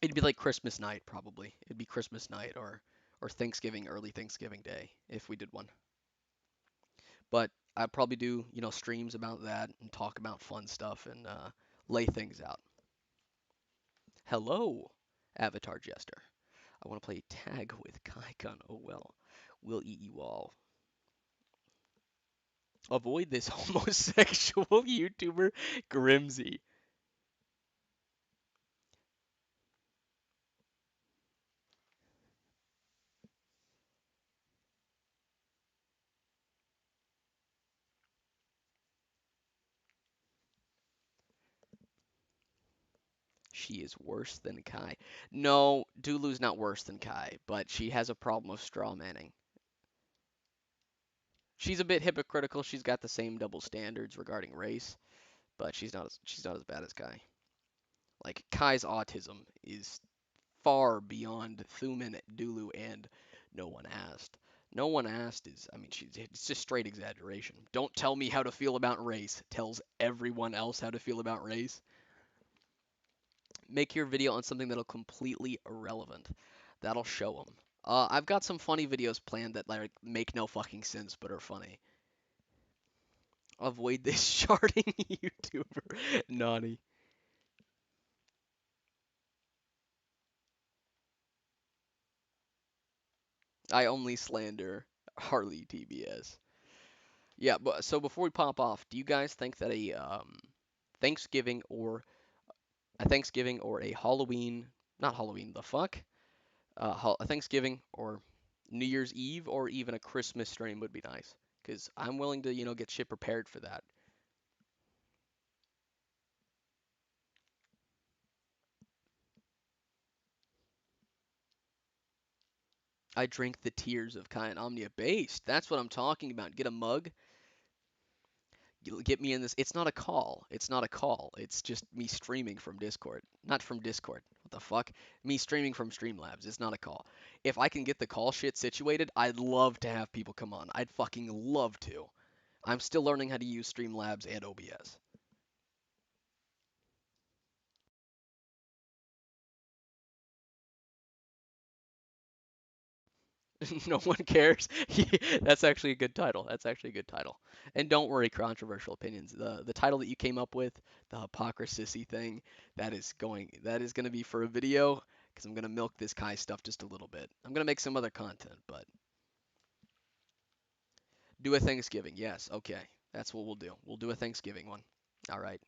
S1: it'd be like Christmas night probably. It'd be Christmas night or Thanksgiving, early Thanksgiving day if we did one. But I'd probably do, streams about that and talk about fun stuff and lay things out. Hello, Avatar Jester. I want to play tag with Kaikun. Oh well. We'll eat you all. Avoid this homosexual YouTuber, Grimzy. She is worse than Kai. No, Dulu's not worse than Kai, but she has a problem of straw manning. She's a bit hypocritical. She's got the same double standards regarding race, but she's not as bad as Kai. Like Kai's autism is far beyond Thuman, Dulu, and No One Asked. No One Asked is, I mean, it's just straight exaggeration. Don't tell me how to feel about race. Tells everyone else how to feel about race. Make your video on something that'll completely irrelevant. That'll show them. I've got some funny videos planned that like make no fucking sense but are funny. Avoid this sharding YouTuber. Naughty. I only slander Harley TBS. Yeah, but so before we pop off, do you guys think that Thanksgiving or Thanksgiving or a Halloween, not Halloween, the fuck? A Thanksgiving or New Year's Eve or even a Christmas stream would be nice. Because I'm willing to, get shit prepared for that. I drink the tears of Kai and Omnia based. That's what I'm talking about. Get a mug. Get me in this. It's not a call. It's not a call. It's just me streaming from Discord. Not from Discord. What the fuck? Me streaming from Streamlabs. It's not a call. If I can get the call shit situated, I'd love to have people come on. I'd fucking love to. I'm still learning how to use Streamlabs and OBS. No one cares. That's actually a good title. That's actually a good title. And don't worry, controversial opinions. The title that you came up with, the hypocrisy thing, that is going to be for a video because I'm going to milk this Kai stuff just a little bit. I'm going to make some other content, but do a Thanksgiving. Yes, okay. That's what we'll do. We'll do a Thanksgiving one. All right.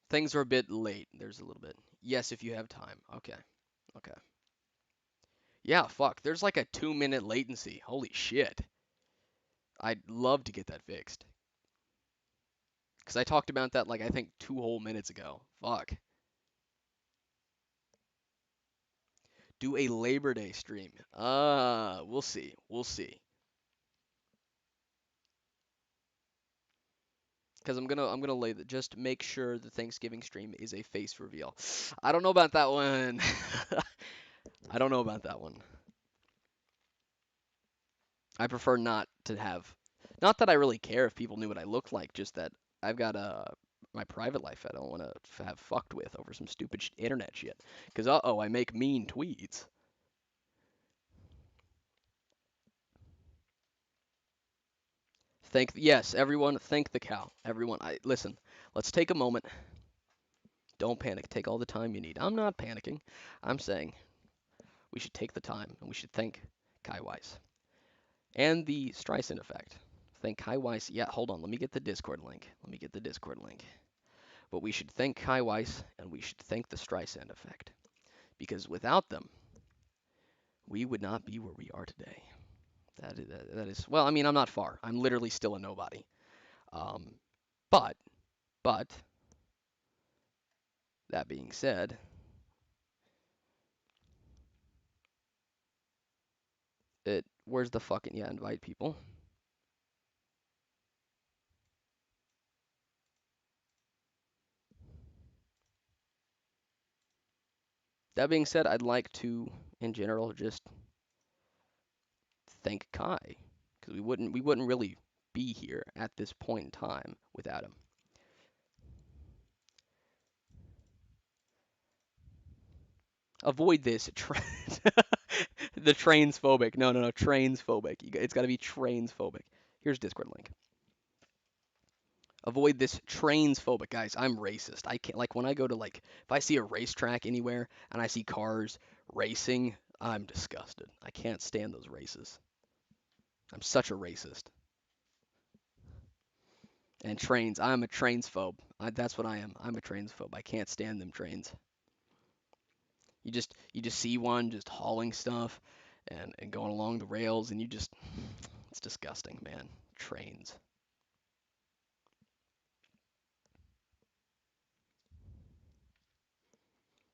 S1: Things are a bit late. There's a little bit. Yes, if you have time. Okay. Okay. Yeah, fuck. There's like a 2-minute latency. Holy shit. I'd love to get that fixed. Because I talked about that like I think 2 whole minutes ago. Fuck. Do a Labor Day stream. We'll see. We'll see. Because I'm gonna lay that. Just make sure the Thanksgiving stream is a face reveal. I don't know about that one. I don't know about that one. I prefer not to have. Not that I really care if people knew what I looked like. Just that I've got my private life I don't want to have fucked with over some stupid internet shit. Because I make mean tweets. Yes, everyone, thank the cow. Everyone, listen. Let's take a moment. Don't panic. Take all the time you need. I'm not panicking. I'm saying we should take the time and we should thank Kai Weiss and the Streisand effect. Thank Kai Weiss. Yeah, hold on. Let me get the Discord link. Let me get the Discord link. But we should thank Kai Weiss and we should thank the Streisand effect because without them, we would not be where we are today. That is well. I mean, I'm not far. I'm literally still a nobody. Um, but but that being said, where's the fucking yeah, invite people. That being said, I'd like to, in general, just thank Kai because we wouldn't really be here at this point in time without him. Avoid this. The trains phobic. No, trains phobic. It's got to be trains phobic. Here's Discord link. Avoid this trains phobic, guys. I'm racist. I can't like when I go to like if I see a racetrack anywhere and I see cars racing, I'm disgusted. I can't stand those races. I'm such a racist. And trains, I'm a trains phobe. That's what I am. I'm a trains phobe. I can't stand them trains. You just see one just hauling stuff and going along the rails and it's disgusting, man. Trains.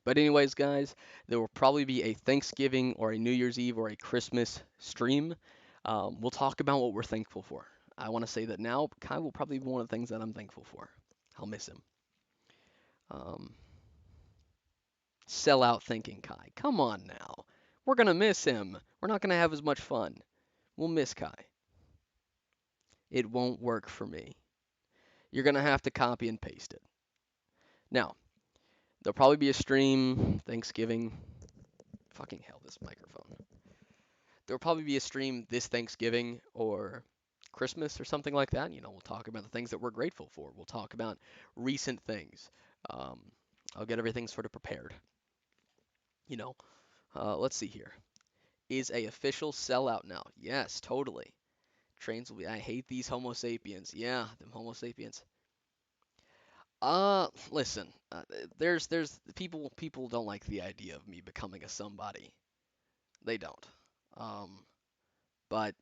S1: But anyways, guys, there will probably be a Thanksgiving or a New Year's Eve or a Christmas stream. We'll talk about what we're thankful for. I want to say that now Kai will probably be one of the things that I'm thankful for. I'll miss him. Um, Sell out thinking Kai. Come on now. We're gonna miss him. We're not gonna have as much fun. We'll miss Kai. It won't work for me. You're gonna have to copy and paste it. Now, there'll probably be a stream Thanksgiving. Fucking hell, this microphone. There'll probably be a stream this Thanksgiving or Christmas or something like that. We'll talk about the things that we're grateful for. We'll talk about recent things. Um, I'll get everything sort of prepared. You know, let's see here. is a official sellout now. Yes, totally. Trains will be. I hate these Homo sapiens. Yeah, them Homo sapiens. Listen. There's people don't like the idea of me becoming a somebody. They don't. Um, but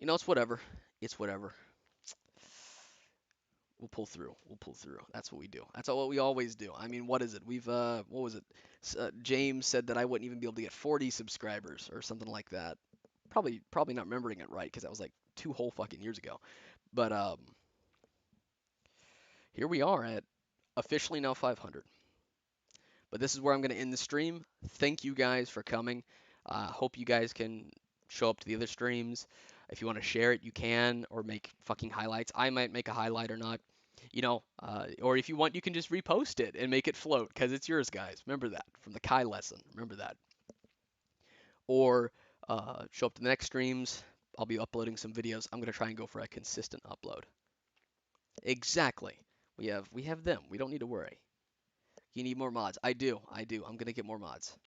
S1: it's whatever. It's whatever. We'll pull through. We'll pull through. That's what we do. That's what we always do. I mean, what is it? What was it? James said that I wouldn't even be able to get 40 subscribers or something like that. Probably not remembering it right because that was like 2 whole fucking years ago. But here we are at officially now 500. But this is where I'm going to end the stream. Thank you guys for coming. Hope you guys can show up to the other streams. If you want to share it, you can, or make fucking highlights. I might make a highlight or not. Or if you want, you can just repost it and make it float because it's yours, guys. Remember that from the Kai lesson. Remember that. Or show up to the next streams. I'll be uploading some videos. I'm gonna try and go for a consistent upload. Exactly. We have them. We don't need to worry. You need more mods. I do. I'm gonna get more mods.